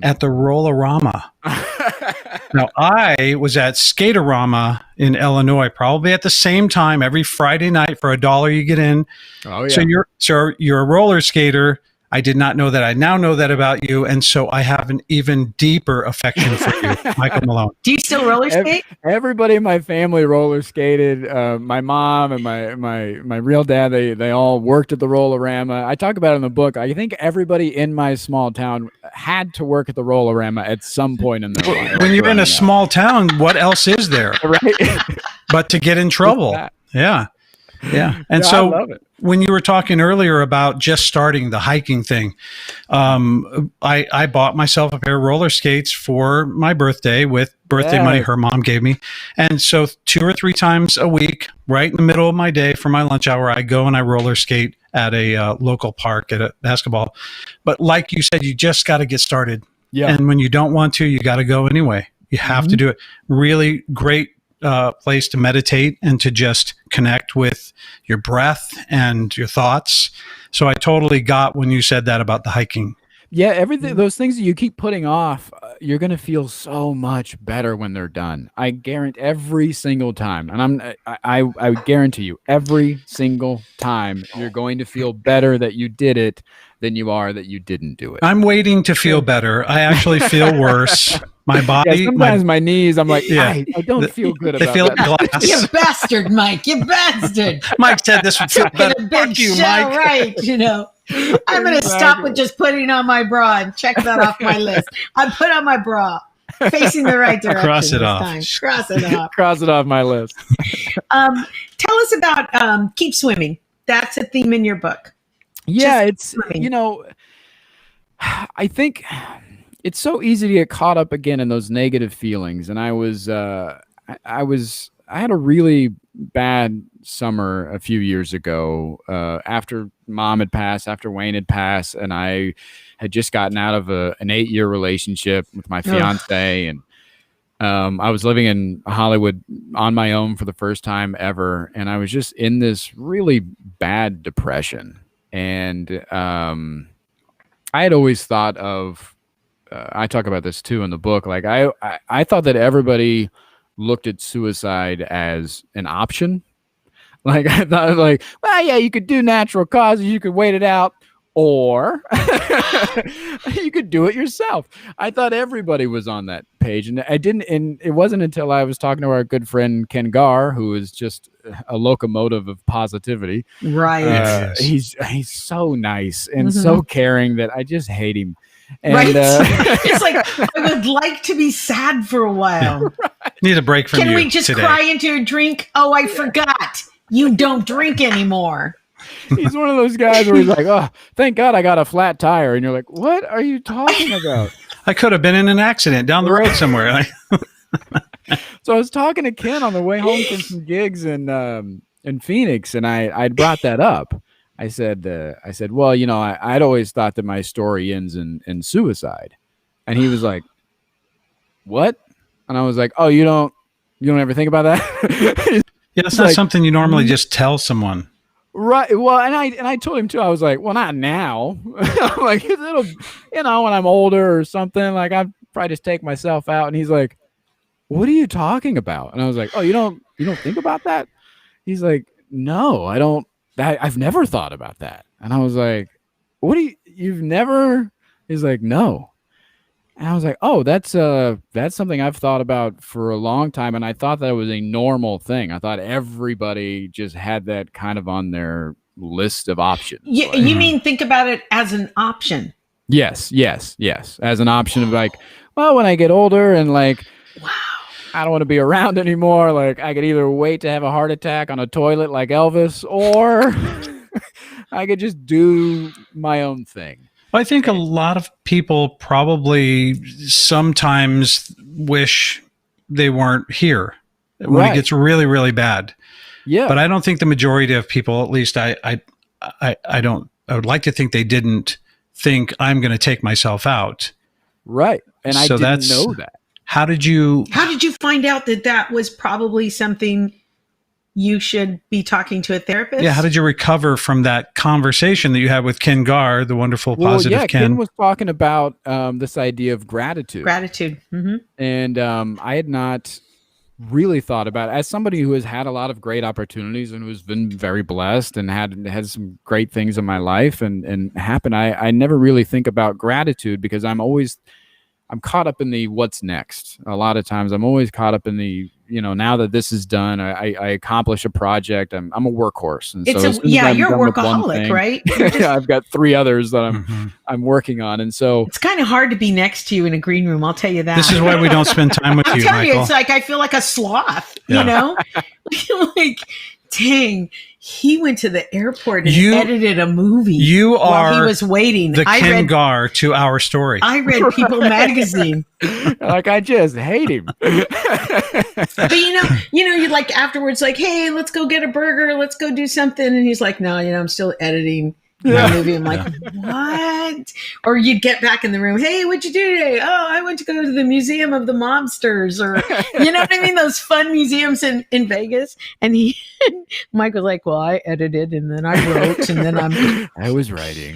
at the Roll-A-Rama. Now, I was at Skaterama in Illinois, probably at the same time, every Friday night for $1 you get in. Oh yeah. So you're a roller skater. I did not know that. I now know that about you. And so I have an even deeper affection for you, Michael Malone. Do you still roller skate? Everybody in my family roller skated. My mom and my real dad, they all worked at the Roll-A-Rama. I talk about it in the book. I think everybody in my small town had to work at the Roll-A-Rama at some point in their life. When you're in a small town, what else is there? Right. But to get in trouble. Yeah. Yeah. And I love it. When you were talking earlier about just starting the hiking thing, I bought myself a pair of roller skates for my birthday with birthday money her mom gave me. And so 2 or 3 times a week, right in the middle of my day for my lunch hour, I go and I roller skate at a local park at a basketball. But like you said, you just got to get started. Yeah. And when you don't want to, you got to go anyway. You have to do it. Really great place to meditate and to just connect with your breath and your thoughts. So I totally got when you said that about the hiking. Yeah, everything, those things that you keep putting off, you're going to feel so much better when they're done. I guarantee every single time. And I guarantee you, every single time you're going to feel better that you did it than you are that you didn't do it. I'm waiting to feel better. I actually feel worse. My body. Yeah, sometimes my knees, I'm like, I don't feel good about that. You bastard, Mike. You bastard. Mike said this would feel better. A big show, Mike. Right, I'm going to stop with just putting on my bra and check that off my list. I put on my bra, facing the right direction. Cross it off. Cross it off. Cross it off my list. Tell us about Keep Swimming. That's a theme in your book. Yeah, it's, I think it's so easy to get caught up again in those negative feelings. And I had a really bad summer a few years ago, after Mom had passed, after Wayne had passed, and I had just gotten out of an 8-year relationship with my fiance, and I was living in Hollywood on my own for the first time ever, and I was just in this really bad depression. And I had always thought of, I talk about this too in the book, like I thought that everybody looked at suicide as an option. Like I thought, like, well, yeah, you could do natural causes, you could wait it out, or you could do it yourself. I thought everybody was on that page, and it wasn't until I was talking to our good friend Ken Gar, who is just a locomotive of positivity. Right. He's so nice and so caring that I just hate him. And, right. It's like, I would like to be sad for a while. Right. Need a break from you. Can we just today. cry into a drink? Oh, I forgot. You don't drink anymore. He's one of those guys where he's like, oh, thank God I got a flat tire. And you're like, what are you talking about? I could have been in an accident down the road somewhere. So I was talking to Ken on the way home from some gigs in Phoenix, and I brought that up. I said, well, you know, I'd always thought that my story ends in suicide. And he was like, what? And I was like, oh, you don't ever think about that? Yeah, that's not something you normally just tell someone. Right. Well, and I told him too, I was like, well, not now. I'm like, it'll, you know, when I'm older or something, like I'd probably just take myself out. And he's like, what are you talking about? And I was like, oh, you don't think about that? He's like, no, I don't. I've never thought about that. And I was like, you've never? He's like, no. And I was like, oh, that's something I've thought about for a long time. And I thought that was a normal thing. I thought everybody just had that kind of on their list of options. You mean think about it as an option? Yes. As an option of like, well, when I get older and like, wow, I don't want to be around anymore. Like I could either wait to have a heart attack on a toilet like Elvis, or I could just do my own thing. I think a lot of people probably sometimes wish they weren't here when it gets really, really bad. Yeah. But I don't think the majority of people, at least I would like to think they didn't think I'm going to take myself out. Right. And so I didn't know that. How did you find out that was probably something you should be talking to a therapist? Yeah, how did you recover from that conversation that you had with Ken Gar, the wonderful positive Ken? Ken was talking about this idea of gratitude. Mm-hmm. And I had not really thought about it. As somebody who has had a lot of great opportunities and who's been very blessed and had some great things in my life and happen, I never really think about gratitude because I'm caught up in the what's next. A lot of times I'm always caught up in the, you know, now that this is done, I accomplish a project. I'm a workhorse. And you're a workaholic, right? I've got 3 others that I'm working on. And so it's kind of hard to be next to you in a green room. I'll tell you that. This is why we don't spend time with you, Michael. It's like, I feel like a sloth, you know, like, dang, he went to the airport and edited a movie while he was waiting. The Ken Gar to our story. I read People magazine. Like, I just hate him. But you'd like afterwards, like, hey, let's go get a burger. Let's go do something. And he's like, no, I'm still editing the movie. I'm like, what? Or you'd get back in the room. Hey, what'd you do today? Oh, I went to go to the Museum of the Mobsters, or you know what I mean? Those fun museums in Vegas. And Mike was like, well, I edited and then I wrote and then I was writing.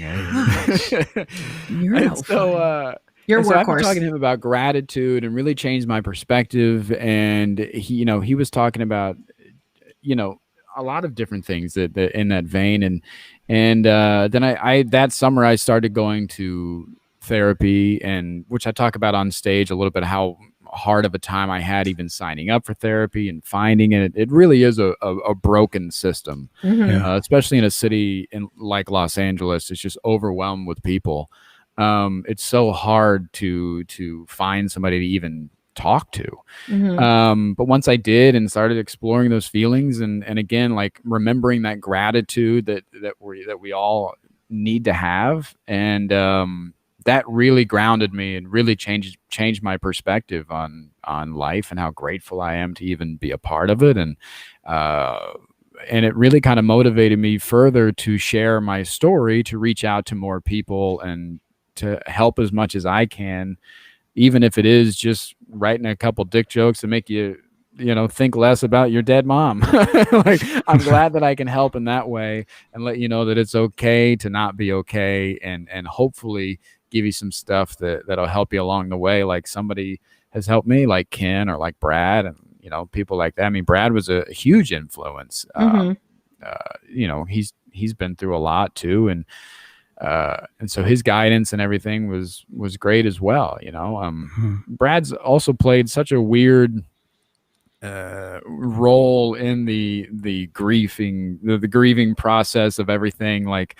You're no fun. You're a workhorse. I've been talking to him about gratitude and really changed my perspective. And he was talking about, a lot of different things that in that vein. And then I that summer I started going to therapy, and which I talk about on stage a little bit, how hard of a time I had even signing up for therapy and finding it. It really is a broken system, especially in a city like Los Angeles. It's just overwhelmed with people. It's so hard to find somebody to even talk to. But once I did and started exploring those feelings and again, like remembering that gratitude that we all need to have, and that really grounded me and really changed my perspective on life and how grateful I am to even be a part of it. And it really kind of motivated me further to share my story, to reach out to more people and to help as much as I can, even if it is just writing a couple dick jokes to make you think less about your dead mom. Like, I'm glad that I can help in that way and let you know that it's okay to not be okay, and hopefully give you some stuff that'll help you along the way. Like somebody has helped me, like Ken or like Brad, and people like that. I mean, Brad was a huge influence. He's been through a lot too, and so his guidance and everything was great as well. Brad's also played such a weird role in the grieving process of everything. Like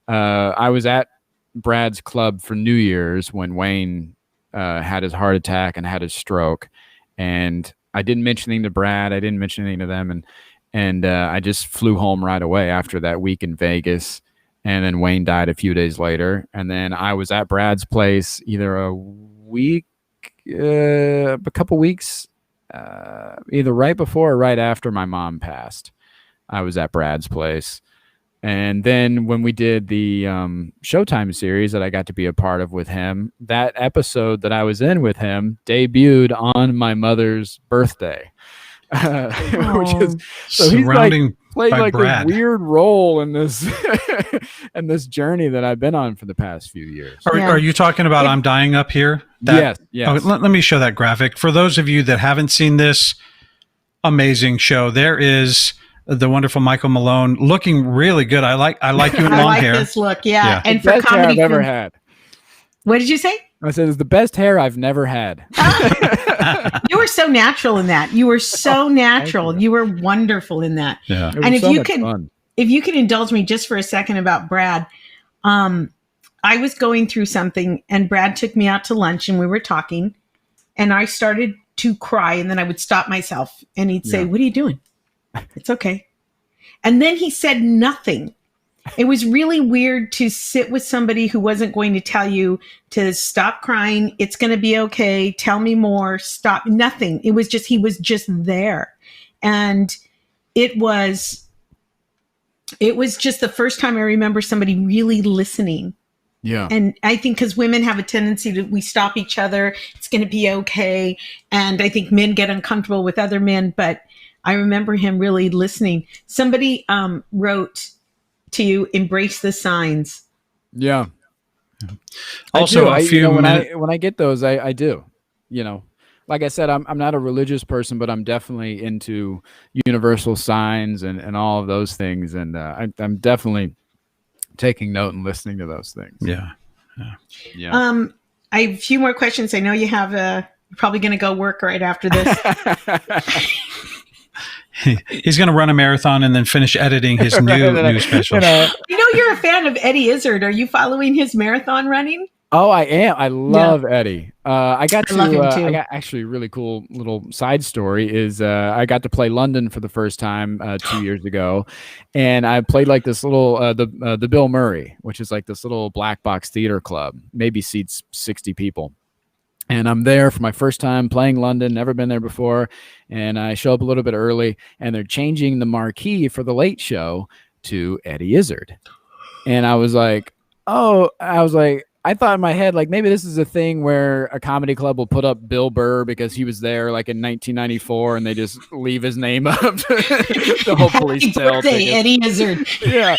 I was at Brad's club for New Year's when Wayne had his heart attack and had his stroke, and I didn't mention anything to Brad. I didn't mention anything to them, and I just flew home right away after that week in Vegas. And then Wayne died a few days later, and then I was at Brad's place either a couple weeks. Either right before or right after my mom passed. I was at Brad's place. And then when we did the Showtime series that I got to be a part of with him, that episode that I was in with him debuted on my mother's birthday. Which is so he's like played like Brad. A weird role in this in this journey that I've been on for the past few years. Are you talking about I'm Dying Up Here? Yes. Oh, let me show that graphic. For those of you that haven't seen this amazing show, there is the wonderful Michael Malone looking really good. I like you in long hair. I like this look, yeah. And the best hair I've ever had. What did you say? I said it's the best hair I've never had. You were so natural in that. You were so natural. You were wonderful in that. Yeah. And if you can indulge me just for a second about Brad, I was going through something and Brad took me out to lunch and we were talking and I started to cry, and then I would stop myself and he'd say, "What are you doing?" It's okay. And then he said nothing. It was really weird to sit with somebody who wasn't going to tell you to stop crying. It's going to be okay. Tell me more. Stop. Nothing. It was just, he was just there. And it was just the first time I remember somebody really listening. Yeah. And I think because women have a tendency to, we stop each other. It's going to be okay. And I think men get uncomfortable with other men, but I remember him really listening. Somebody wrote to you, embrace the signs. Yeah. Also, when I get those, I do. Like I said, I'm not a religious person, but I'm definitely into universal signs and all of those things, and I'm definitely taking note and listening to those things. Yeah. I have a few more questions. I know you have you're probably going to go work right after this. He's going to run a marathon and then finish editing his new special. You know you're a fan of Eddie Izzard. Are you following his marathon running? Oh, I am. I love Eddie. I got actually a really cool little side story is I got to play London for the first time 2 years ago, and I played like this little the Bill Murray, which is like this little black box theater club, maybe seats 60 people. And I'm there for my first time playing London, never been there before. And I show up a little bit early, and they're changing the marquee for the late show to Eddie Izzard. And I was like, I thought in my head, like, maybe this is a thing where a comedy club will put up Bill Burr because he was there like in 1994 and they just leave his name up to hopefully sell tickets. Eddie Izzard. Yeah.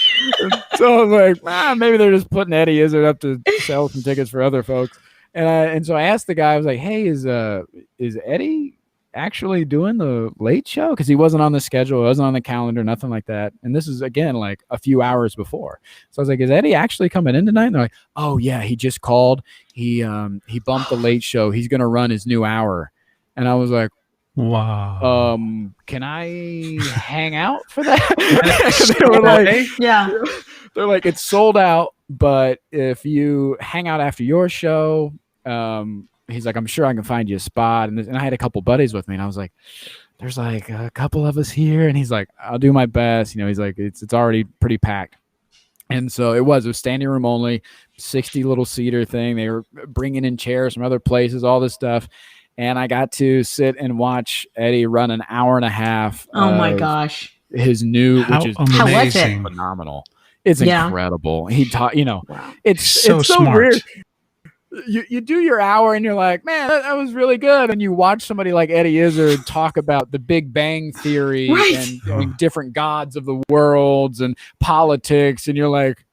So I was like, maybe they're just putting Eddie Izzard up to sell some tickets for other folks. And so I asked the guy, I was like, hey, is Eddie actually doing the late show? Because he wasn't on the schedule, it wasn't on the calendar, nothing like that. And this is, again, like a few hours before. So I was like, is Eddie actually coming in tonight? And they're like, oh, yeah, he just called. He bumped the late show. He's going to run his new hour. And I was like, wow. Can I hang out for that? They were like, yeah. They're like, it's sold out, but if you hang out after your show, he's like, I'm sure I can find you a spot. And I had a couple buddies with me, and I was like, there's like a couple of us here. And he's like, I'll do my best. He's like, it's already pretty packed. And so it was standing room only, 60 little seater thing. They were bringing in chairs from other places, all this stuff. And I got to sit and watch Eddie run an hour and a half. Oh my gosh. His new, How which is amazing. phenomenal. It's Yeah. incredible. He taught, you know, Wow. it's So so smart. weird. You do your hour and you're like, man, that was really good. And you watch somebody like Eddie Izzard talk about the Big Bang Theory Right. and different gods of the worlds and politics. And you're like,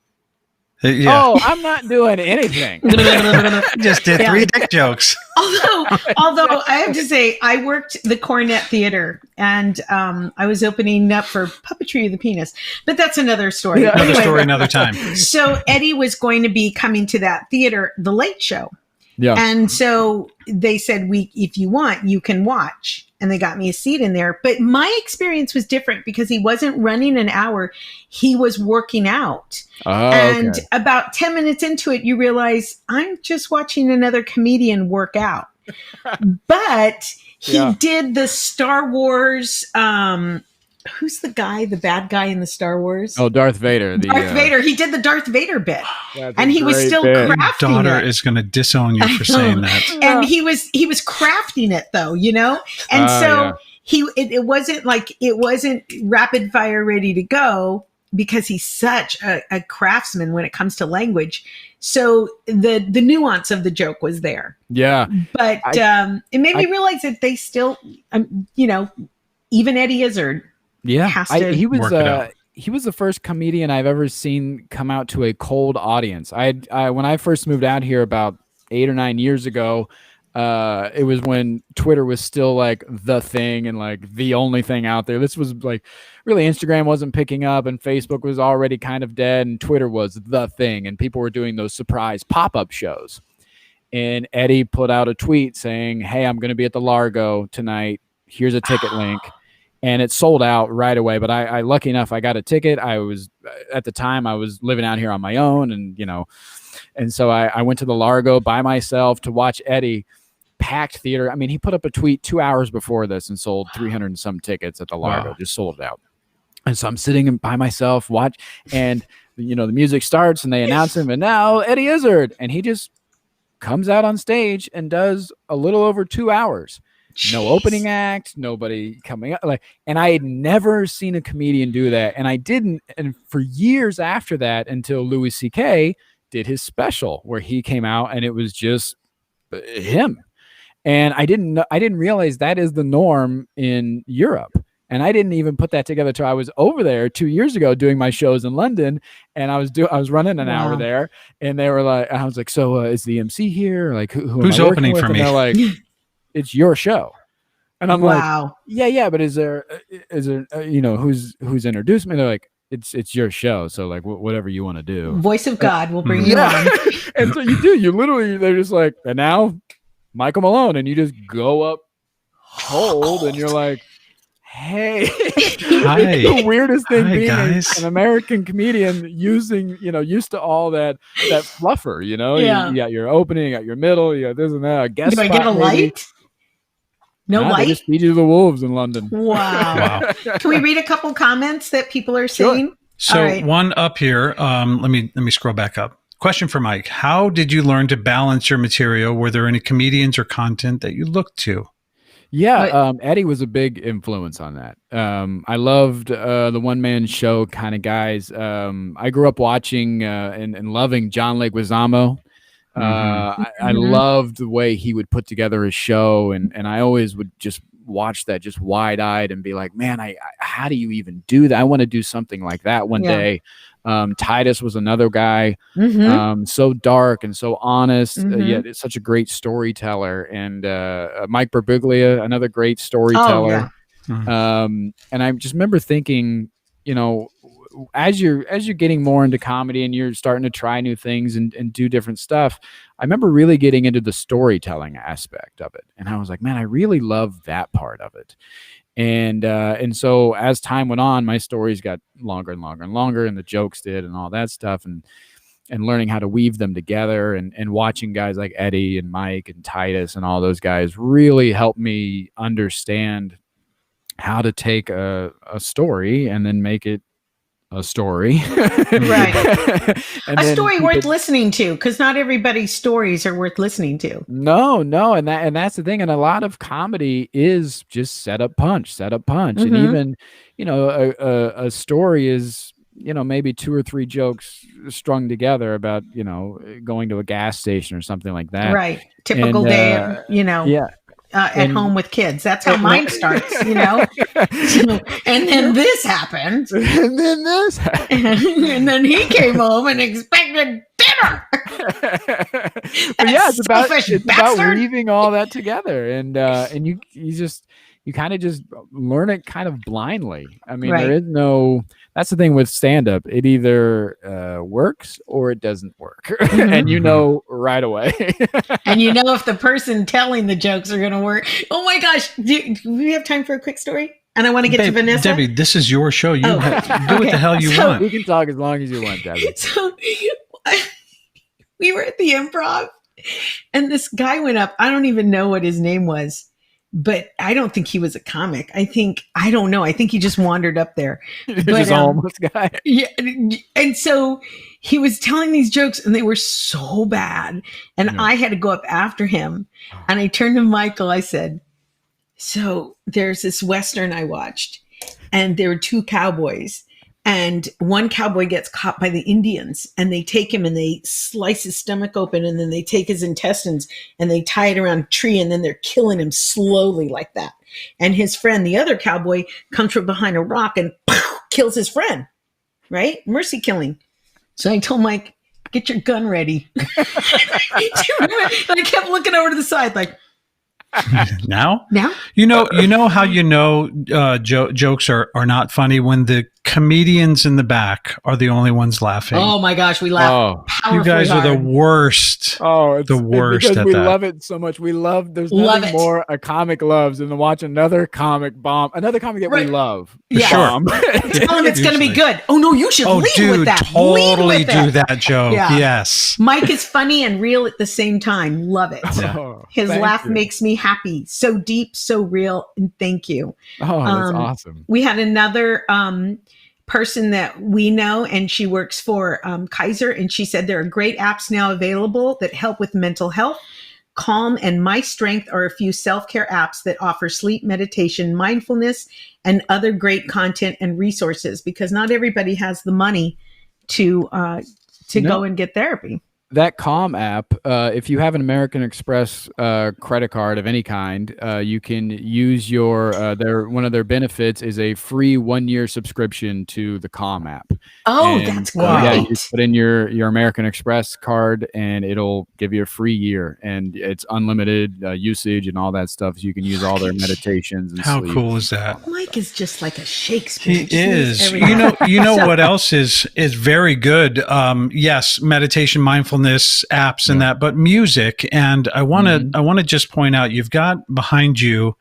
Yeah. oh, I'm not doing anything. I just did 3 dick jokes. Although I have to say, I worked the Cornet Theater, and I was opening up for Puppetry of the Penis, but that's another story. Yeah. Another Anyway, story, another time. So Eddie was going to be coming to that theater, The Late Show. Yeah. And so they said, if you want, you can watch. And they got me a seat in there. But my experience was different because he wasn't running an hour. He was working out. Oh, And okay. about 10 minutes into it, you realize I'm just watching another comedian work out. But he Yeah. did the Star Wars. Who's the bad guy in the Star Wars? Oh, Darth Vader. Darth Vader. He did the Darth Vader bit. That's And a he was great still bit. crafting Daughter it. is going to disown you for saying that. And he was crafting it though, you know? And so yeah. it wasn't rapid fire ready to go because he's such a craftsman when it comes to language. So the nuance of the joke was there. Yeah. But it made me realize that they still, you know, even Eddie Izzard. Yeah. Has to He work it out. was the first comedian I've ever seen come out to a cold audience. When I first moved out here about 8 or 9 years ago, it was when Twitter was still like the thing and like the only thing out there. This was like really Instagram wasn't picking up and Facebook was already kind of dead and Twitter was the thing and people were doing those surprise pop-up shows. And Eddie put out a tweet saying, "Hey, I'm going to be at the Largo tonight. Here's a ticket link." And it sold out right away. But I lucky enough, I got a ticket. At the time I was living out here on my own and, you know, and so I went to the Largo by myself to watch Eddie. Packed theater. I mean, he put up a tweet 2 hours before this and sold 300 and some tickets at the Largo, Wow. just sold it out. And so I'm sitting by myself, and you know, the music starts and they announce him, and now Eddie Izzard, and he just comes out on stage and does a little over 2 hours. No opening act, nobody coming up, and I had never seen a comedian do that, and I didn't, and for years after that, until Louis C.K. did his special where he came out and it was just him. And I didn't realize that is the norm in Europe. And I didn't even put that together till I was over there 2 years ago doing my shows in London. And I was running an hour there, and they were like, I was like, so is the MC here? Like, Who's am I opening with? for And me? they're like, it's your show. And I'm like, yeah, but is there, you know, who's introduced me? They're like, it's your show. So like, whatever you want to do. Voice of God will bring you on. And so they're just like, and now Michael Malone, and you just go up cold and you're like, hey, Hi. the weirdest thing Hi, being guys. an American comedian used to all that fluffer, you know, Yeah. you got your opening, you got your middle, you got this and that, a guest Do I spot get a maybe. light? No Nah, light? They just feed you to the wolves in London. Wow. Wow. Can we read a couple comments that people are Sure. saying? So All right. one up here. Let me scroll back up. Question for Mike: how did you learn to balance your material? Were there any comedians or content that you looked to? Yeah, Eddie was a big influence on that. I loved the one-man show kind of guys. I grew up watching and loving John Leguizamo. I loved the way he would put together his show, and I always would just watch that just wide-eyed and be like, man, how do you even do that? I want to do something like that one day. Titus was another guy, so dark and so honest, yet it's such a great storyteller. And Mike Birbiglia, another great storyteller. And I just remember thinking, you know, as you're getting more into comedy and you're starting to try new things and do different stuff, I remember really getting into the storytelling aspect of it. And I was like, man, I really love that part of it. And so as time went on, my stories got longer and longer and longer, and the jokes did and all that stuff, and learning how to weave them together, and watching guys like Eddie and Mike and Titus and all those guys really helped me understand how to take a story and then make it a story. Right. And A then story people- worth listening to, because not everybody's stories are worth listening to. No, and that's the thing. And a lot of comedy is just set up punch. And Mhm. even, a story is, maybe 2 or 3 jokes strung together about, going to a gas station or something like that. Right. Typical And, day, yeah. at And- home with kids. That's how mine starts, So, and then this happened. And then this And then he came home and expected dinner. But yeah, it's about Selfish bastard. weaving all that together, and you kind of just learn it kind of blindly. I mean, Right. there is no. That's the thing with stand up. It either works or it doesn't work, and you know right away. And if the person telling the jokes are going to work. Oh my gosh. Do we have time for a quick story? And I want to get to Babe, Vanessa. Debbie, this is your show. You Oh, do what okay. the hell you So- want. You can talk as long as you want, Debbie. So we were at the Improv, and this guy went up. I don't even know what his name was, but I don't think he was a comic. I don't know. I think he just wandered up there. You're But, just a homeless guy. Yeah. And so he was telling these jokes, and they were so bad. And Yeah. I had to go up after him. And I turned to Michael. I said, so there's this Western I watched, and there were 2 cowboys. And one cowboy gets caught by the Indians, and they take him and they slice his stomach open, and then they take his intestines and they tie it around a tree, and then they're killing him slowly like that. And his friend, the other cowboy, comes from behind a rock and kills his friend, right? Mercy killing. So I told Mike, get your gun ready. Do you remember? And I kept looking over to the side like, Now? now? You know how jokes are not funny when the comedians in the back are the only ones laughing. Oh my gosh, we laughed Oh. powerfully You guys are the hard. worst. Oh, it's The worst because at we that. love it so much. We love. There's Love nothing it. more a comic loves than to watch another comic bomb, another comic that Right. we love. Yeah. Sure. Bomb. Tell him it's going to be Usually. good. Oh no, you should Oh, lead with dude, that. totally Lead with do it. that joke. Yeah. Yes. Mike is funny and real at the same time. Love it. Yeah. Oh, His thank laugh you. makes me happy. So deep, so real, and thank you. Oh, that's um, awesome. We had another person that we know, and she works for Kaiser, and she said there are great apps now available that help with mental health. Calm and My Strength are a few self-care apps that offer sleep, meditation, mindfulness, and other great content and resources, because not everybody has the money to go and get therapy. That Calm app, if you have an American Express credit card of any kind, you can use your one of their benefits is a free 1-year subscription to the Calm app. Oh, And, that's great. yeah, you put in your American Express card, and it'll give you a free year, and it's unlimited usage and all that stuff. So you can use all their meditations and How sleep. cool is that? Mike is just like a Shakespeare. He Just knows is. everything. You know So- what else is very good? Yes, meditation, mindfulness apps and that, but music. And I want to just point out, you've got behind you.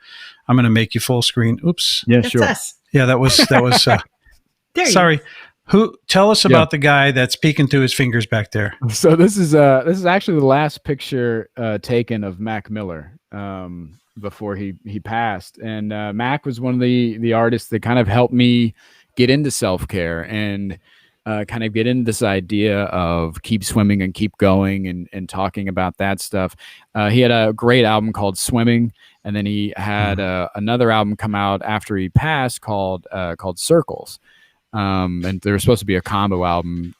I'm going to make you full screen. Oops. Yeah, That's sure. us. Yeah, that was. There you Sorry. Who? Tell us about the guy that's peeking through his fingers back there. So this is actually the last picture taken of Mac Miller before he passed, and Mac was one of the artists that kind of helped me get into self-care and kind of get into this idea of keep swimming and keep going and talking about that stuff. He had a great album called Swimming, and then he had another album come out after he passed called Circles. And there was supposed to be a combo album,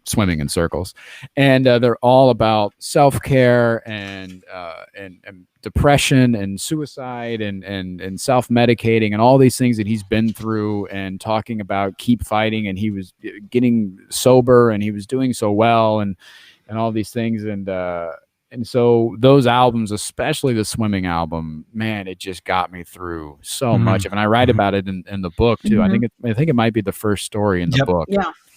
Swimming in Circles, and they're all about self-care and depression and suicide and self-medicating and all these things that he's been through, and talking about keep fighting, and he was getting sober and he was doing so well and all these things, and so those albums, especially the Swimming album, man, it just got me through so much of it. And I write about it in the book too. I think it might be the first story in the book.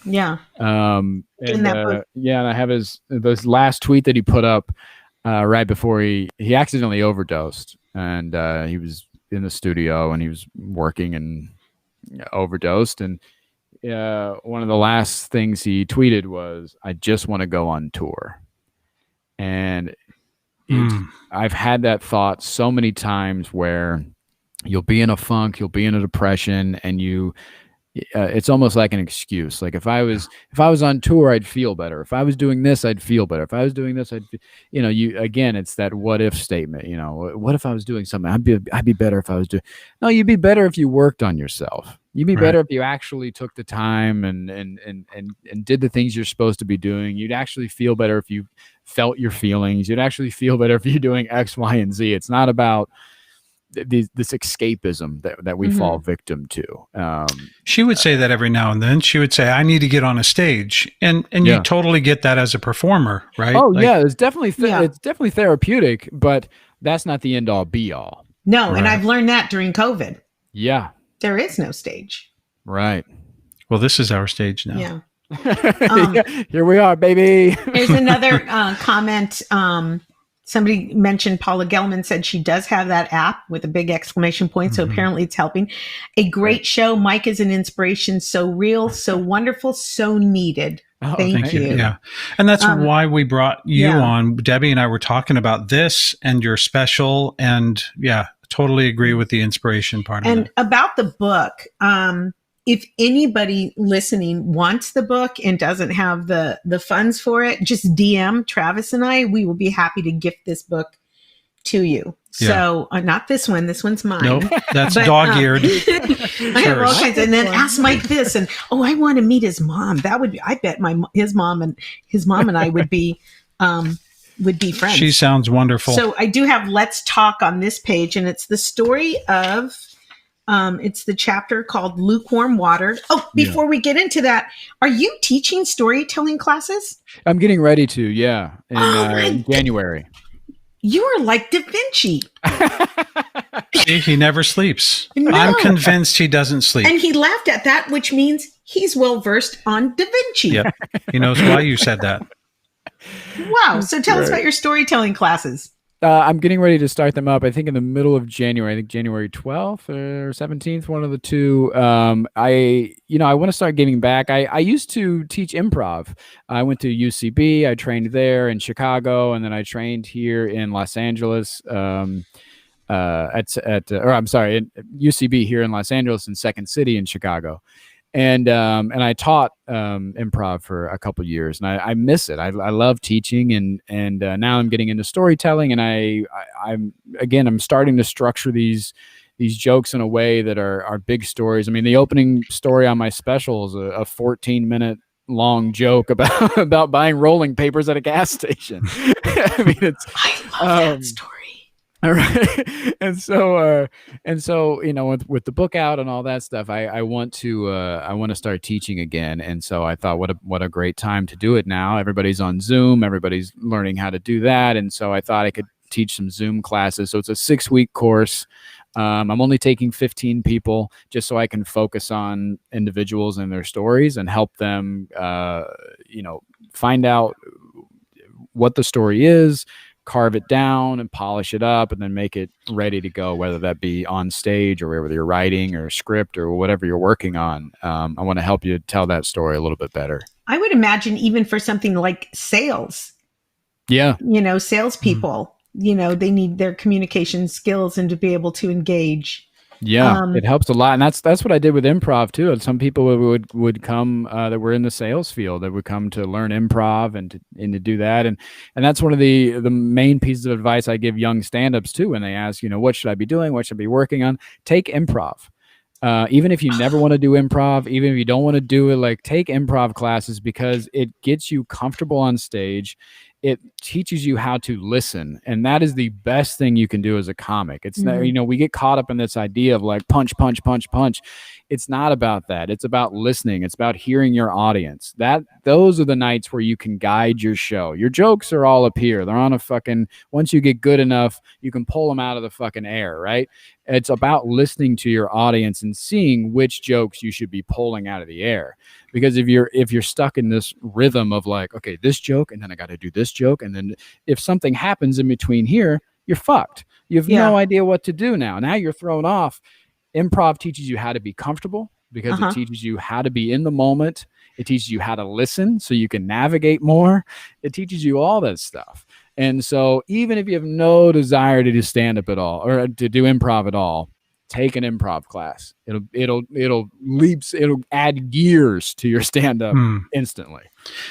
Yeah. And, In that book. yeah, and I have this last tweet that he put up right before he accidentally overdosed, and he was in the studio and he was working and overdosed, and one of the last things he tweeted was, "I just want to go on tour." And I've had that thought so many times where you'll be in a funk, you'll be in a depression, and you it's almost like an excuse. Like if I was on tour, I'd feel better. If I was doing this, I'd feel better. If I was doing this, it's that what if statement. What if I was doing something? I'd be better if I was doing. No, you'd be better if you worked on yourself. You'd be better if you actually took the time and did the things you're supposed to be doing. You'd actually feel better if you felt your feelings. You'd actually feel better if you're doing X, Y, and Z. It's not about this escapism that we fall victim to. She would say that every now and then. She would say, I need to get on a stage. And you totally get that as a performer, right? Oh, yeah. It's definitely it's definitely therapeutic, but that's not the end all be all. No, and I've learned that during COVID. Yeah. There is no stage. Right. Well, this is our stage now. Yeah. Here we are, baby. There's another comment. Somebody mentioned Paula Gelman said she does have that app with a big exclamation point. So apparently it's helping. A great show. Mike is an inspiration. So real, so wonderful, so needed. Thank you. Yeah. And that's why we brought you on. Debbie and I were talking about this and your special. And totally agree with the inspiration part of it. And about the book, if anybody listening wants the book and doesn't have the funds for it, just DM Travis and I. We will be happy to gift this book to you. Yeah. So not this one. This one's mine. Nope, that's dog-eared. I have all kinds. And then ask Mike this. And I want to meet his mom. That would be. I bet his mom and I would be friends. She sounds wonderful. So I do have Let's Talk on this page, and it's the story of. It's the chapter called Lukewarm Water. Oh, before we get into that, are you teaching storytelling classes? I'm getting ready to, in January. You are like Da Vinci. He never sleeps. No. I'm convinced he doesn't sleep. And he laughed at that, which means he's well-versed on Da Vinci. Yep. He knows why you said that. Wow. So tell us about your storytelling classes. I'm getting ready to start them up. I think in the middle of January. I think January 12th or 17th, one of the two. I want to start giving back. I used to teach improv. I went to UCB. I trained there in Chicago, and then I trained here in Los Angeles. In UCB here in Los Angeles and Second City in Chicago. And I taught improv for a couple years, and I miss it. I love teaching, and now I'm getting into storytelling, and I'm starting to structure these jokes in a way that are big stories. I mean, the opening story on my special is a 14-minute long joke about buying rolling papers at a gas station. I mean, I love that story. All right. And so, with the book out and all that stuff, I want to start teaching again. And so I thought, what a great time to do it now. Everybody's on Zoom. Everybody's learning how to do that. And so I thought I could teach some Zoom classes. So it's a 6-week course. I'm only taking 15 people just so I can focus on individuals and their stories and help them, find out what the story is, carve it down and polish it up, and then make it ready to go, whether that be on stage or whether you're writing or script or whatever you're working on. I want to help you tell that story a little bit better. I would imagine even for something like sales. Yeah. Salespeople, they need their communication skills and to be able to engage. Yeah, it helps a lot. And that's what I did with improv too. And some people would come that were in the sales field that would come to learn improv and to do that. And that's one of the main pieces of advice I give young stand-ups too, when they ask, what should I be doing? What should I be working on? Take improv. Even if you never want to do improv, even if you don't want to do it, take improv classes, because it gets you comfortable on stage. It teaches you how to listen. And that is the best thing you can do as a comic. It's not, we get caught up in this idea of punch, punch, punch, punch. It's not about that. It's about listening. It's about hearing your audience. Those are the nights where you can guide your show. Your jokes are all up here. They're on once you get good enough, you can pull them out of the fucking air, right? It's about listening to your audience and seeing which jokes you should be pulling out of the air. Because if you're stuck in this rhythm of okay, this joke, and then I got to do this joke, and then if something happens in between here, you're fucked. You have no idea what to do now. Now you're thrown off. Improv teaches you how to be comfortable, because it teaches you how to be in the moment. It teaches you how to listen so you can navigate more. It teaches you all that stuff. And so even if you have no desire to do stand-up at all or to do improv at all, take an improv class. It'll add gears to your stand-up instantly.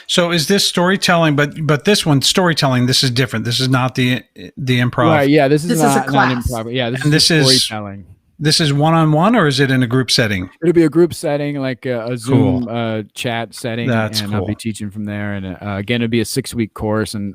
So is this storytelling? But this one, storytelling, this is different. This is not the improv. Right? Yeah, this is a not class. improv. Yeah, And this is storytelling. This is one-on-one, or is it in a group setting? It'll be a group setting, like a Zoom chat setting. That's and cool. I'll be teaching from there. And again, it'll be a 6-week course, and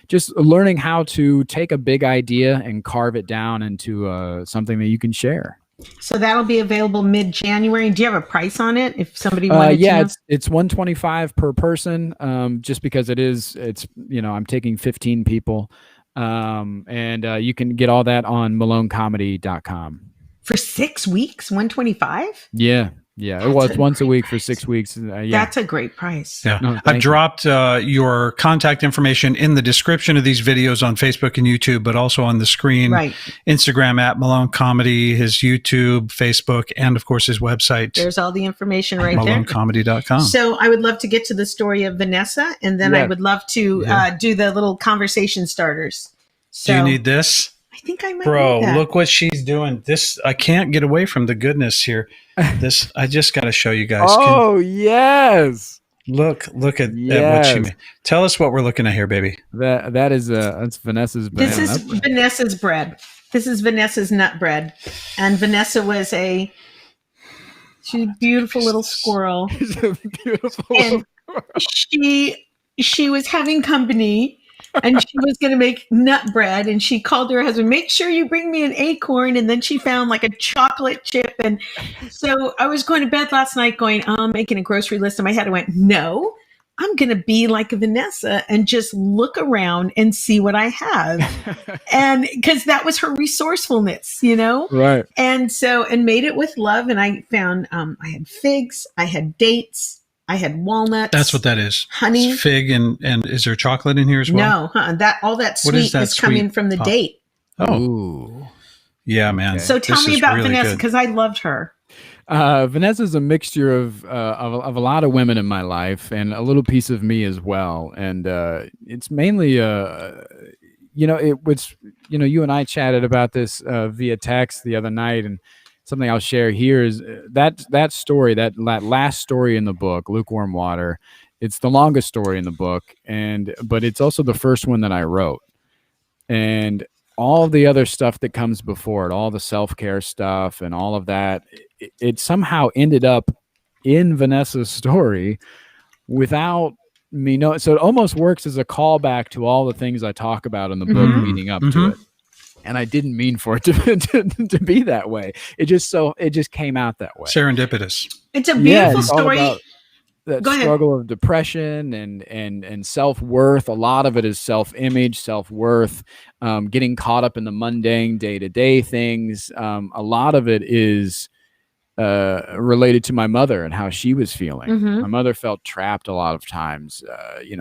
just learning how to take a big idea and carve it down into something that you can share. So that'll be available mid-January. Do you have a price on it if somebody wanted to know? It's $125 per person, just because it's I'm taking 15 people. And you can get all that on MaloneComedy.com. For 6 weeks, 125? Yeah. It was once a week for 6 weeks. That's a great price. Yeah. No, I've dropped your contact information in the description of these videos on Facebook and YouTube, but also on the screen. Right. Instagram at Malone Comedy, his YouTube, Facebook, and of course his website. There's all the information right there. MaloneComedy.com. So I would love to get to the story of Vanessa, and then I would love to do the little conversation starters. So do you need this? I think I might Bro, need that. look what she's doing. This, I can't get away from the goodness here. This, I just got to show you guys. Yes. Look at what she made. Tell us what we're looking at here, baby. That's Vanessa's bread. This is Vanessa's bread. This is Vanessa's nut bread. And Vanessa was she's a beautiful little squirrel. She's a beautiful And she was having company, and she was going to make nut bread, and she called her husband, make sure you bring me an acorn. And then she found like a chocolate chip. And so I was going to bed last night going, I'm making a grocery list in my head. I went, no, I'm going to be like Vanessa and just look around and see what I have. And because that was her resourcefulness, Right. And so, and made it with love. And I found, I had figs, I had dates, I had walnuts. That's what that is. Honey. It's fig and is there chocolate in here as well? No, all that What is sweet that is coming sweet from the pop? date. Oh, Ooh. yeah, man. Okay. So tell This me is about really Vanessa, good. because I loved her. Vanessa's a mixture of a lot of women in my life and a little piece of me as well. And it's mainly, it was, you and I chatted about this via text the other night, and something I'll share here is that story, that last story in the book, Lukewarm Water. It's the longest story in the book, but it's also the first one that I wrote. And all the other stuff that comes before it, all the self-care stuff and all of that, it somehow ended up in Vanessa's story without me knowing. So it almost works as a callback to all the things I talk about in the book leading up to it. And I didn't mean for it to be that way. It just came out that way. Serendipitous. It's a beautiful it's all story. about that Go ahead. struggle of depression and self-worth. A lot of it is self-image, self-worth, getting caught up in the mundane day-to-day things. A lot of it is related to my mother and how she was feeling. My mother felt trapped a lot of times.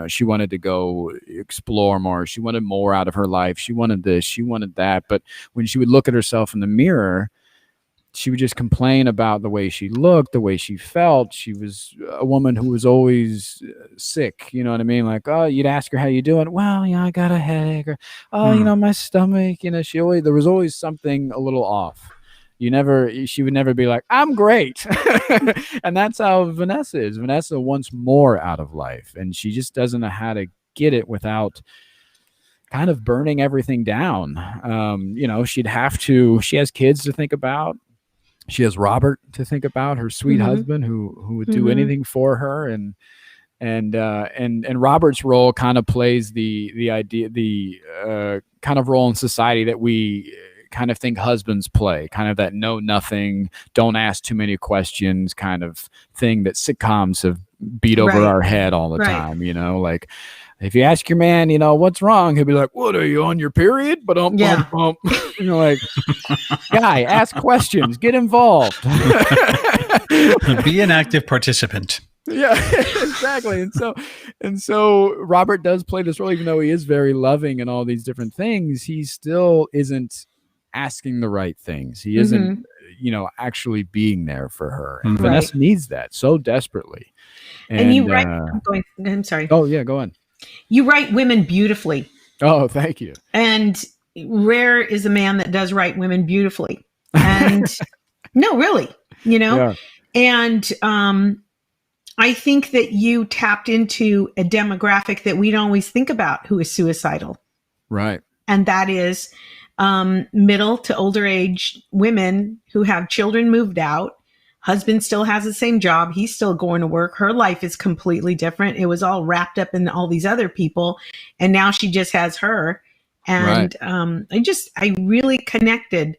She wanted to go explore more. She wanted more out of her life. She wanted this, she wanted that. But when she would look at herself in the mirror, she would just complain about the way she looked, the way she felt. She was a woman who was always sick. You know what I mean? Like, oh, you'd ask her, how you doing? Well, I got a headache. Or, oh, my stomach, there was always something a little off. She would never be like, I'm great. And that's how Vanessa is. Vanessa wants more out of life, and she just doesn't know how to get it without kind of burning everything down. She has kids to think about. She has Robert to think about, her sweet husband who would do anything for her. And Robert's role kind of plays the kind of role in society that we kind of think husbands play, kind of that know nothing, don't ask too many questions kind of thing that sitcoms have beat over our head all the time. Like if you ask your man, what's wrong, he'll be like, what, are you on your period? But like, guy, ask questions, get involved. Be an active participant. Yeah, exactly. And so Robert does play this role, even though he is very loving and all these different things, he still isn't asking the right things. He isn't, actually being there for her. And Vanessa needs that so desperately. And you write, I'm sorry. Oh yeah, go on. You write women beautifully. Oh, thank you. And rare is a man that does write women beautifully. And no, really, Yeah. and I think that you tapped into a demographic that we don't always think about who is suicidal. Right. And that is middle to older age women who have children moved out. Husband still has the same job. He's still going to work. Her life is completely different. It was all wrapped up in all these other people. And now she just has her. And I really connected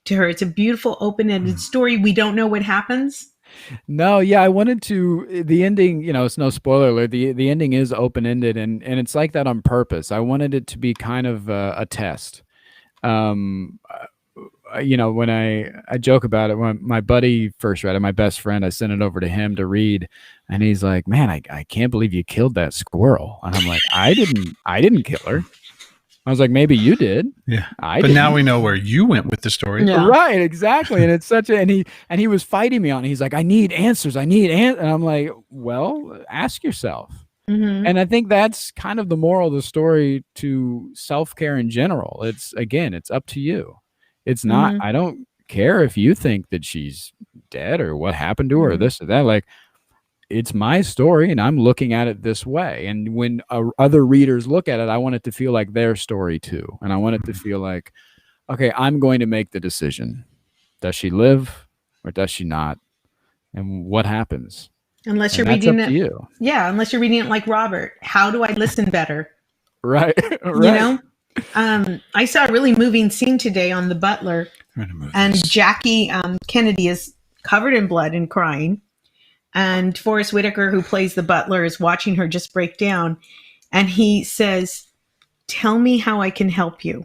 to her. It's a beautiful, open-ended story. We don't know what happens. No, yeah, I wanted to the ending, it's no spoiler alert. The ending is open-ended and it's like that on purpose. I wanted it to be kind of a test. When I joke about it, when my buddy first read it, my best friend, I sent it over to him to read, and he's like, "Man, I can't believe you killed that squirrel." And I'm like, I didn't kill her. I was like, maybe you did. Yeah. But now we know where you went with the story. Yeah. Right, exactly. And it's such a, and he was fighting me on it. He's like, I need answers. And I'm like, well, ask yourself. Mm-hmm. And I think that's kind of the moral of the story to self-care in general. It's up to you. It's not, I don't care if you think that she's dead or what happened to her or this or that. Like, it's my story and I'm looking at it this way. And when other readers look at it, I want it to feel like their story too. And I want it to feel like, okay, I'm going to make the decision. Does she live or does she not? And what happens? Unless you're And that's reading up to it. you. Yeah. Unless you're reading it like Robert. How do I listen better? Right. I saw a really moving scene today on The Butler, and Jackie Kennedy is covered in blood and crying. And Forrest Whitaker, who plays the butler, is watching her just break down. And he says, "Tell me how I can help you."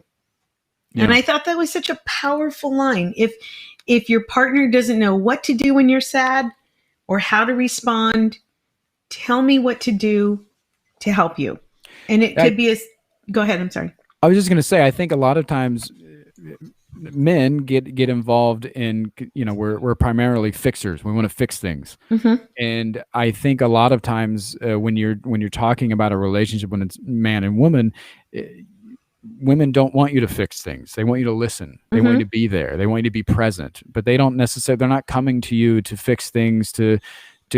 Yeah. And I thought that was such a powerful line. If your partner doesn't know what to do when you're sad or how to respond, tell me what to do to help you. And it could be go ahead. I'm sorry. I was just going to say, I think a lot of times men get involved in, we're primarily fixers. We want to fix things. Mm-hmm. And I think a lot of times when you're talking about a relationship, when it's man and woman, women don't want you to fix things. They want you to listen. They want you to be there. They want you to be present, but they don't necessarily, they're not coming to you to fix things, to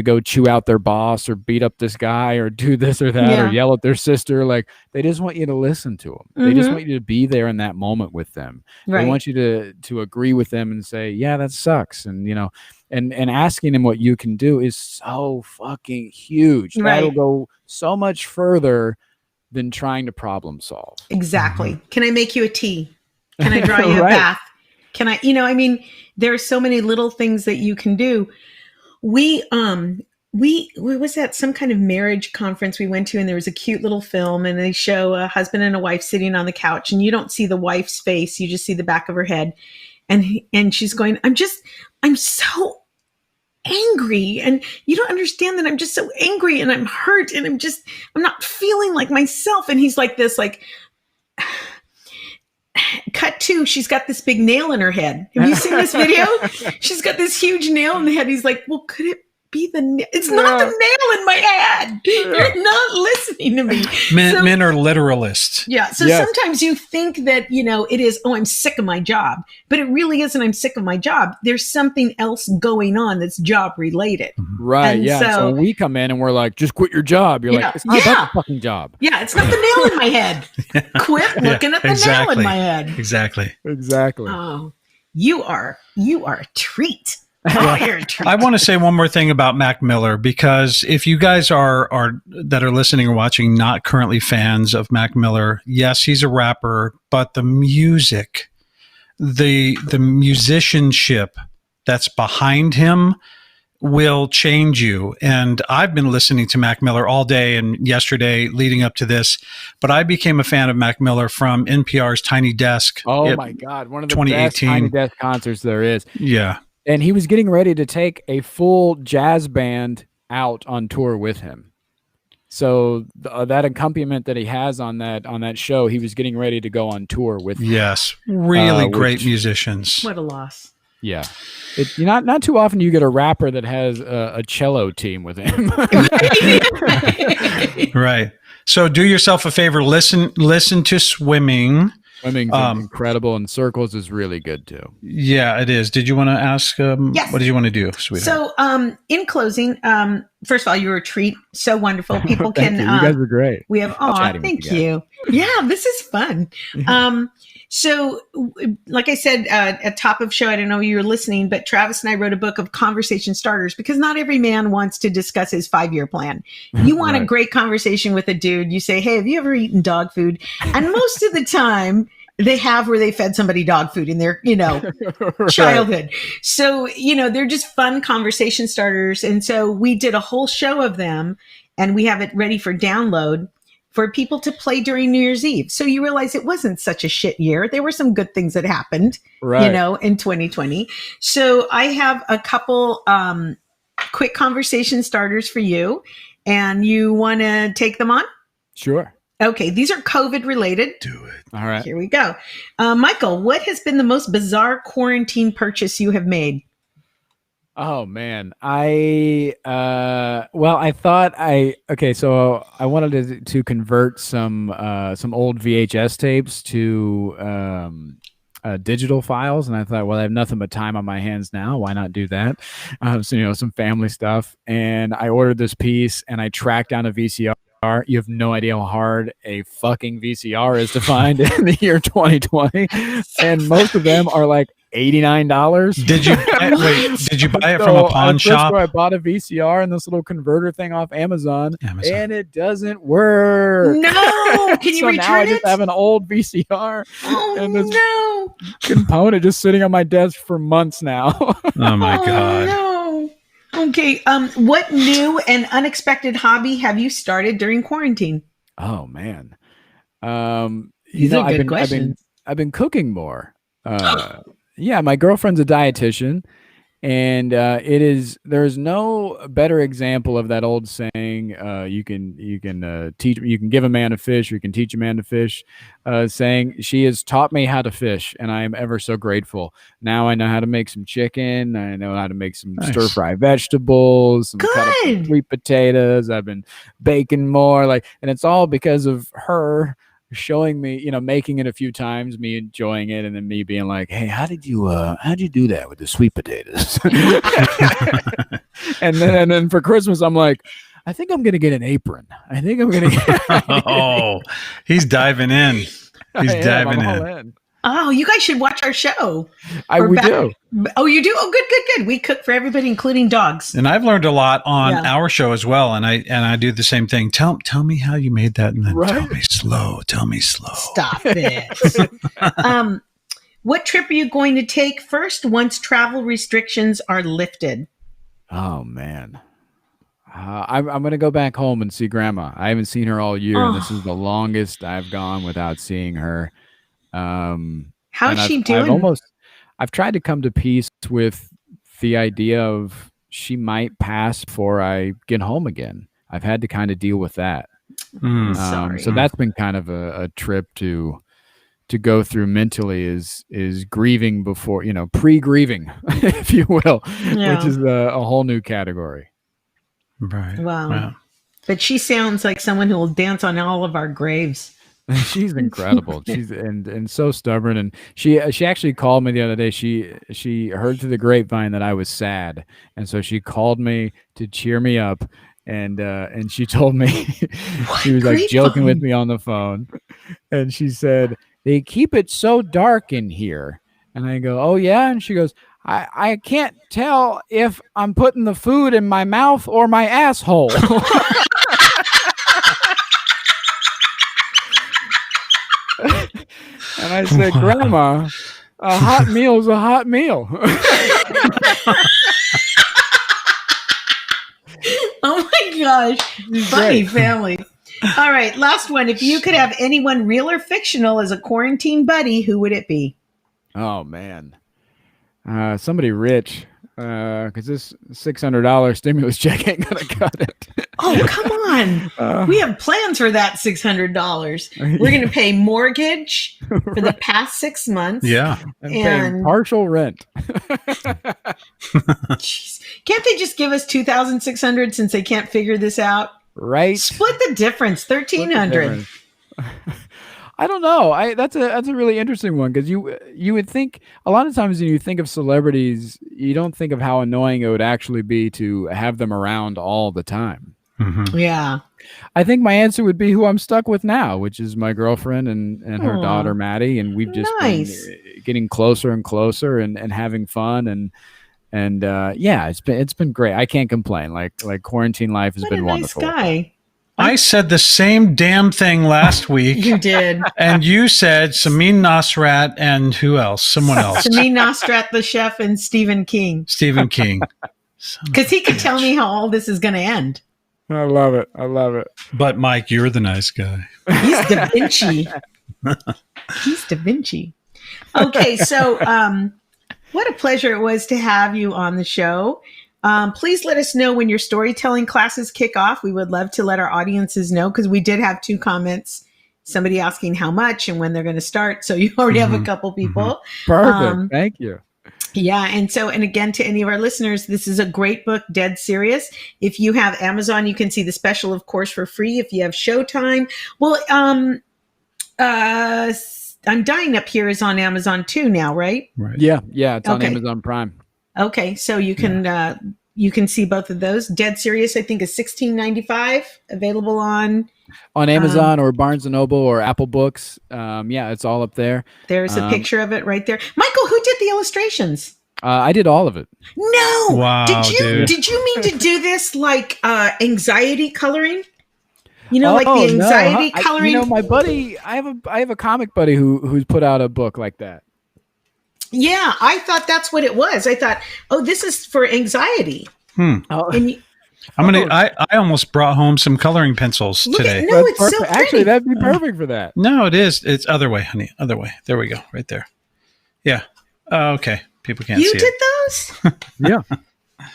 go chew out their boss or beat up this guy or do this or that or yell at their sister. Like, they just want you to listen to them. They just want you to be there in that moment with them. Right. They want you to agree with them and say, yeah, that sucks. And, and asking them what you can do is so fucking huge. Right. That'll go so much further than trying to problem solve. Exactly. Can I make you a tea? Can I draw you a bath? Can I, there are so many little things that you can do. We what was that, some kind of marriage conference we went to, and there was a cute little film, and they show a husband and a wife sitting on the couch, and you don't see the wife's face, you just see the back of her head, and she's going, I'm so angry, and you don't understand that I'm just so angry, and I'm hurt, and I'm not feeling like myself. And he's like this, like, cut to, she's got this big nail in her head. Have you seen this video? She's got this huge nail in the head. He's like, well, could it be the nail? It's not the nail in my head. You're not listening to me. Men are literalists. Yeah. So sometimes you think that, it is, I'm sick of my job, but it really isn't, I'm sick of my job. There's something else going on that's job related. Right. And yeah. So when we come in and we're like, just quit your job. You're like, it's not about the fucking job. Yeah. It's not the nail in my head. Quit looking at the nail in my head. Exactly. Oh, you are a treat. I want to say one more thing about Mac Miller, because if you guys are that are listening or watching not currently fans of Mac Miller, yes, he's a rapper, but the music, the musicianship that's behind him will change you. And I've been listening to Mac Miller all day and yesterday leading up to this, but I became a fan of Mac Miller from NPR's Tiny Desk. Oh my God. One of the best Tiny Desk concerts there is. Yeah. And he was getting ready to take a full jazz band out on tour with him. So that accompaniment that he has on that show, he was getting ready to go on tour with. Yes, really great musicians. What a loss. Yeah, not too often you get a rapper that has a cello team with him. Right. So do yourself a favor. Listen to Swimming. Swimming's incredible, and circles is really good too. Yeah, it is. Did you want to ask? Yes. What did you want to do, sweetheart? So, in closing, first of all, you're a treat. So wonderful. People Thank can. you. You guys are great. We have. Oh, thank you. Yeah, this is fun. So, like I said at top of show, I don't know if you were listening, but Travis and I wrote a book of conversation starters because not every man wants to discuss his 5-year plan. You want a great conversation with a dude. You say, "Hey, have you ever eaten dog food?" And most of the time, they have where they fed somebody dog food in their, childhood. So, they're just fun conversation starters. And so we did a whole show of them, and we have it ready for download for people to play during New Year's Eve. So you realize it wasn't such a shit year. There were some good things that happened, in 2020. So I have a couple quick conversation starters for you, and you want to take them on? Sure. Okay, these are COVID related. Do it. All right. Here we go. Michael, what has been the most bizarre quarantine purchase you have made? Oh man, so I wanted to convert some old VHS tapes to digital files, and I thought, well, I have nothing but time on my hands now. Why not do that? So some family stuff, and I ordered this piece, and I tracked down a VCR. You have no idea how hard a fucking VCR is to find in the year 2020, and most of them are like $89. Did you buy it from a pawn shop? I bought a VCR and this little converter thing off Amazon. And it doesn't work. No, can you so return now I it? just have an old VCR. Oh, and this no. component just sitting on my desk for months now. Oh my God. No. Okay. What new and unexpected hobby have you started during quarantine? Oh man. These are good questions. I've been cooking more. Yeah, my girlfriend's a dietitian, and there's no better example of that old saying, you can give a man a fish, or you can teach a man to fish, saying. She has taught me how to fish, and I am ever so grateful. Now I know how to make some chicken, I know how to make some stir fry vegetables, some cut up some sweet potatoes. I've been baking more, and it's all because of her showing me, making it a few times, me enjoying it, and then me being like, "Hey, how'd you do that with the sweet potatoes?" and then for Christmas, I'm like, I think I'm gonna get an apron. I think I'm gonna get. Oh, he's diving in. He's diving in. Oh, you guys should watch our show. We do. Oh, you do? Oh, good. We cook for everybody, including dogs. And I've learned a lot on our show as well. And I do the same thing. Tell me how you made that, and then tell me slow. Stop it. What trip are you going to take first once travel restrictions are lifted? Oh man. I'm going to go back home and see Grandma. I haven't seen her all year, and this is the longest I've gone without seeing her. How's she doing? I've tried to come to peace with the idea of she might pass before I get home again. I've had to kind of deal with that. Sorry. So that's been kind of a trip to go through mentally, is grieving before, pre-grieving, if you will, which is a whole new category. Right. Wow. But she sounds like someone who will dance on all of our graves. She's incredible. She's and so stubborn. And she actually called me the other day. She heard through the grapevine that I was sad, and so she called me to cheer me up. And she told me she was like joking with me on the phone, and she said, "They keep it so dark in here." And I go, "Oh yeah," and she goes, I can't tell if I'm putting the food in my mouth or my asshole." And I said, "Grandma, a hot meal's a hot meal." Oh my gosh. Funny family. All right. Last one. If you could have anyone real or fictional as a quarantine buddy, who would it be? Oh man. Somebody rich, because this $600 stimulus check ain't gonna cut it. Oh, come on. We have plans for that $600. We're going to pay mortgage for the past 6 months. Yeah. And paying partial rent. Can't they just give us $2,600 since they can't figure this out? Right. Split the difference, $1,300. I don't know. That's a really interesting one, because you would think a lot of times when you think of celebrities, you don't think of how annoying it would actually be to have them around all the time. Mm-hmm. Yeah. I think my answer would be who I'm stuck with now, which is my girlfriend and her daughter Maddie, and we've just been getting closer and closer and having fun and yeah, it's been great. I can't complain. Like quarantine life has been wonderful. Nice guy. I said the same damn thing last week. You did. And you said Samin Nosrat and who else? Someone else. Samin Nosrat, the chef, and Stephen King. Stephen King. Because he could tell me how all this is going to end. I love it. I love it. But Mike, you're the nice guy. He's Da Vinci. He's Da Vinci. Okay, so what a pleasure it was to have you on the show. Please let us know when your storytelling classes kick off. We would love to let our audiences know, because we did have 2 comments. Somebody asking how much and when they're going to start. So you already have a couple people. Perfect. Thank you. Yeah. And again, to any of our listeners, this is a great book, Dead Serious. If you have Amazon, you can see the special, of course, for free. If you have Showtime, well, I'm Dying Up Here is on Amazon too now, right? Right. Yeah. It's on Amazon Prime. Okay, so you can see both of those. Dead Serious, I think, is $16.95, available on Amazon or Barnes and Noble or Apple Books. Yeah, it's all up there. There's a picture of it right there. Michael, who did the illustrations? I did all of it. No. Wow, Did you mean to do this like anxiety coloring? You know, like the anxiety coloring. My buddy, I have a comic buddy who's put out a book like that. Yeah, I thought that's what it was. I thought, this is for anxiety. Oh. I almost brought home some coloring pencils today. It's so pretty. Actually, that'd be perfect for that. No, it is. It's other way, honey. Other way. There we go. Right there. Yeah. Okay. People can't see it. You did those? Yeah.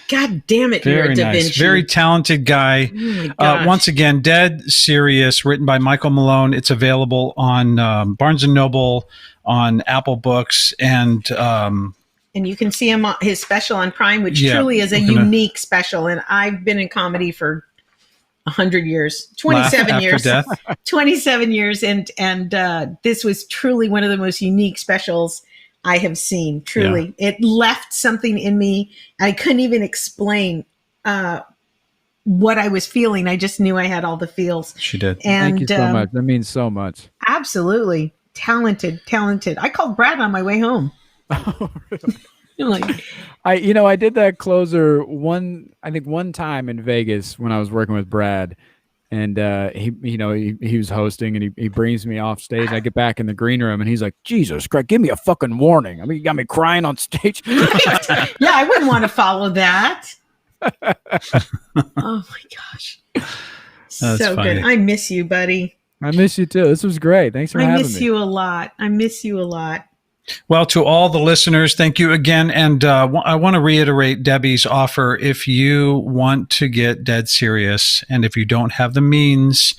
God damn it, Very you're a Da nice. Vinci. Very talented guy. Oh my gosh. Once again, Dead Serious, written by Michael Malone. It's available on Barnes & Noble, on Apple Books, and you can see him his special on Prime, which truly is a unique special. And I've been in comedy for 100 years, 27 years, death. 27 years. And this was truly one of the most unique specials I have seen. Truly. It left something in me. I couldn't even explain what I was feeling. I just knew I had all the feels. She did. And, thank you so much. That means so much. Absolutely. Talented. I called Brad on my way home. Oh, really? Like, I did that closer one time in Vegas when I was working with Brad, and he was hosting, and he brings me off stage. I get back in the green room, and he's like, "Jesus Christ, give me a fucking warning! I mean, you got me crying on stage." yeah, I wouldn't want to follow that. Oh my gosh, That's so funny. good. I miss you, buddy. I miss you too. This was great. Thanks for having me. I miss you a lot. Well, to all the listeners, thank you again. And I want to reiterate Debbie's offer. If you want to get Dead Serious, and if you don't have the means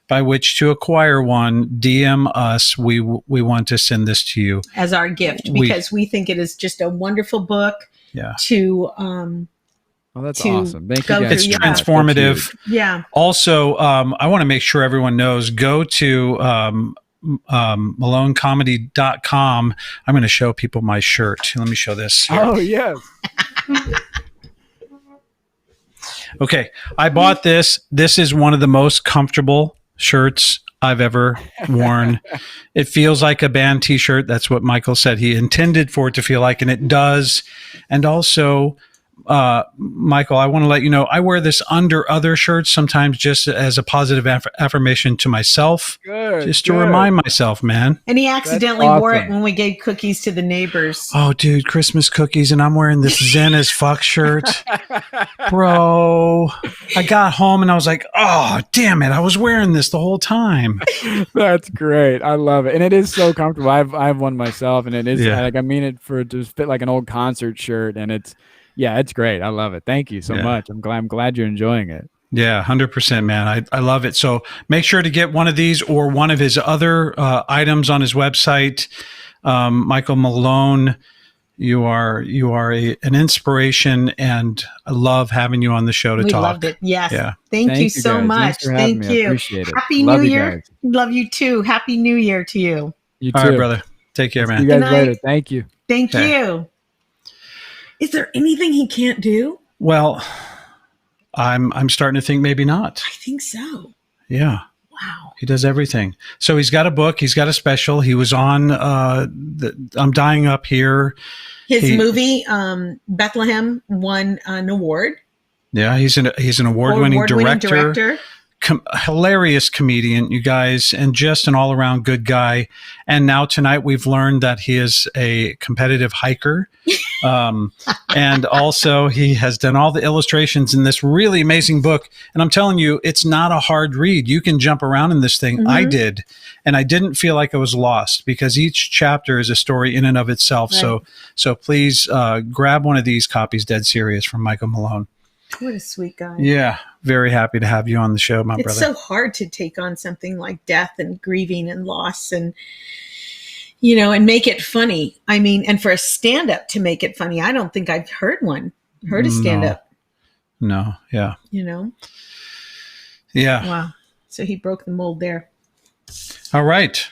by which to acquire one, DM us. We want to send this to you as our gift, because we think it is just a wonderful book. Yeah. To Oh, that's awesome. Thank you guys. It's transformative. Yeah. Also, I want to make sure everyone knows, go to MaloneComedy.com. I'm going to show people my shirt. Let me show this here. Oh, yes. Okay. I bought this. This is one of the most comfortable shirts I've ever worn. It feels like a band t-shirt. That's what Michael said he intended for it to feel like, and it does. And also, Michael, I want to let you know, I wear this under other shirts sometimes just as a positive affirmation to myself. Just to remind myself, man. And he accidentally wore it when we gave cookies to the neighbors. Oh, dude, Christmas cookies, and I'm wearing this Zen as fuck shirt. Bro, I got home and I was like, oh, damn it, I was wearing this the whole time. That's great. I love it. And it is so comfortable. I have one myself, and it is like, I mean it to fit like an old concert shirt, and it's great. I love it. Thank you so much. I'm glad you're enjoying it. Yeah, 100%, man. I love it. So make sure to get one of these or one of his other items on his website. Michael Malone, You are an inspiration, and I love having you on the show to We talk. loved it. Yes. Yeah. Thank you so guys. much. Thanks for having Thank me. I you. appreciate it. Happy Love New you Year. guys. Love you too. Happy New Year to you. You too. All right, brother. Take care, See man. you guys Good later. night. Thank you. Thank Okay. you. Is there anything he can't do? Well, I'm starting to think maybe not. I think so. Yeah. Wow. He does everything. So he's got a book. He's got a special. He was on I'm Dying Up Here. His movie, Bethlehem, won an award. Yeah, he's an award-winning director. Hilarious comedian, you guys, and just an all-around good guy. And now tonight we've learned that he is a competitive hiker. And also he has done all the illustrations in this really amazing book. And I'm telling you, it's not a hard read. You can jump around in this thing. I did. And I didn't feel like I was lost because each chapter is a story in and of itself. Right. So please grab one of these copies, dead serious, from Michael Malone. What a sweet guy. Yeah. Very happy to have you on the show, my brother. It's so hard to take on something like death and grieving and loss and, and make it funny. I mean, and for a stand-up to make it funny, I don't think I've heard a stand-up. No. Yeah. Yeah. Wow. So he broke the mold there. All right.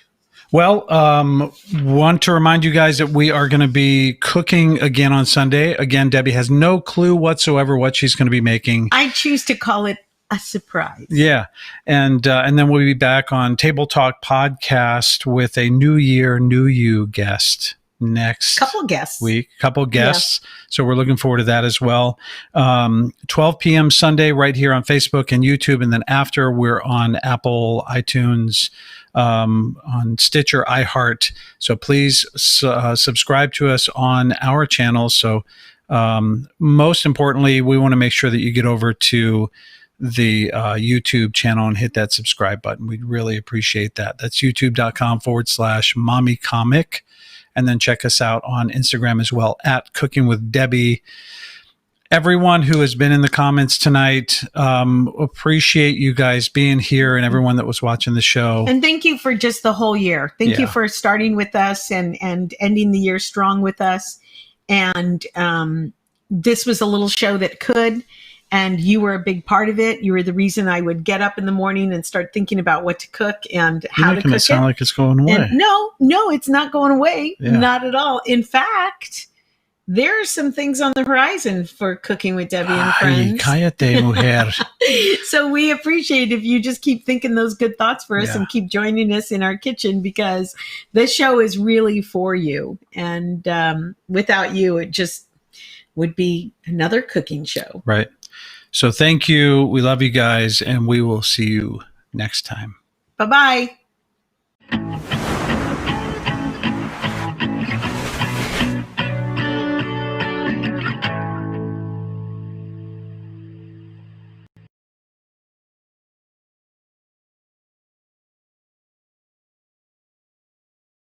Well, want to remind you guys that we are going to be cooking again on Sunday. Again, Debbie has no clue whatsoever what she's going to be making. I choose to call it a surprise. Yeah. And then we'll be back on Table Talk Podcast with a New Year, New You guest next week. Couple guests. Yeah. So we're looking forward to that as well. 12 p.m. Sunday right here on Facebook and YouTube. And then after, we're on Apple, iTunes, on Stitcher, iHeart. So please subscribe to us on our channel. So most importantly, we want to make sure that you get over to the YouTube channel and hit that subscribe button. We'd really appreciate that. That's youtube.com/MommyComic. And then check us out on Instagram as well at Cooking with Debbie. Everyone who has been in the comments tonight, appreciate you guys being here and everyone that was watching the show. And thank you for just the whole year. Thank you for starting with us and ending the year strong with us. And this was a little show that could, and you were a big part of it. You were the reason I would get up in the morning and start thinking about what to cook and how to cook it. Sound like it's going away. And no, it's not going away. Yeah. Not at all. In fact, there are some things on the horizon for Cooking with Debbie and Friends. Cállate, mujer. So we appreciate if you just keep thinking those good thoughts for us and keep joining us in our kitchen, because this show is really for you. And without you, it just would be another cooking show. Right. So thank you. We love you guys, and we will see you next time. Bye-bye.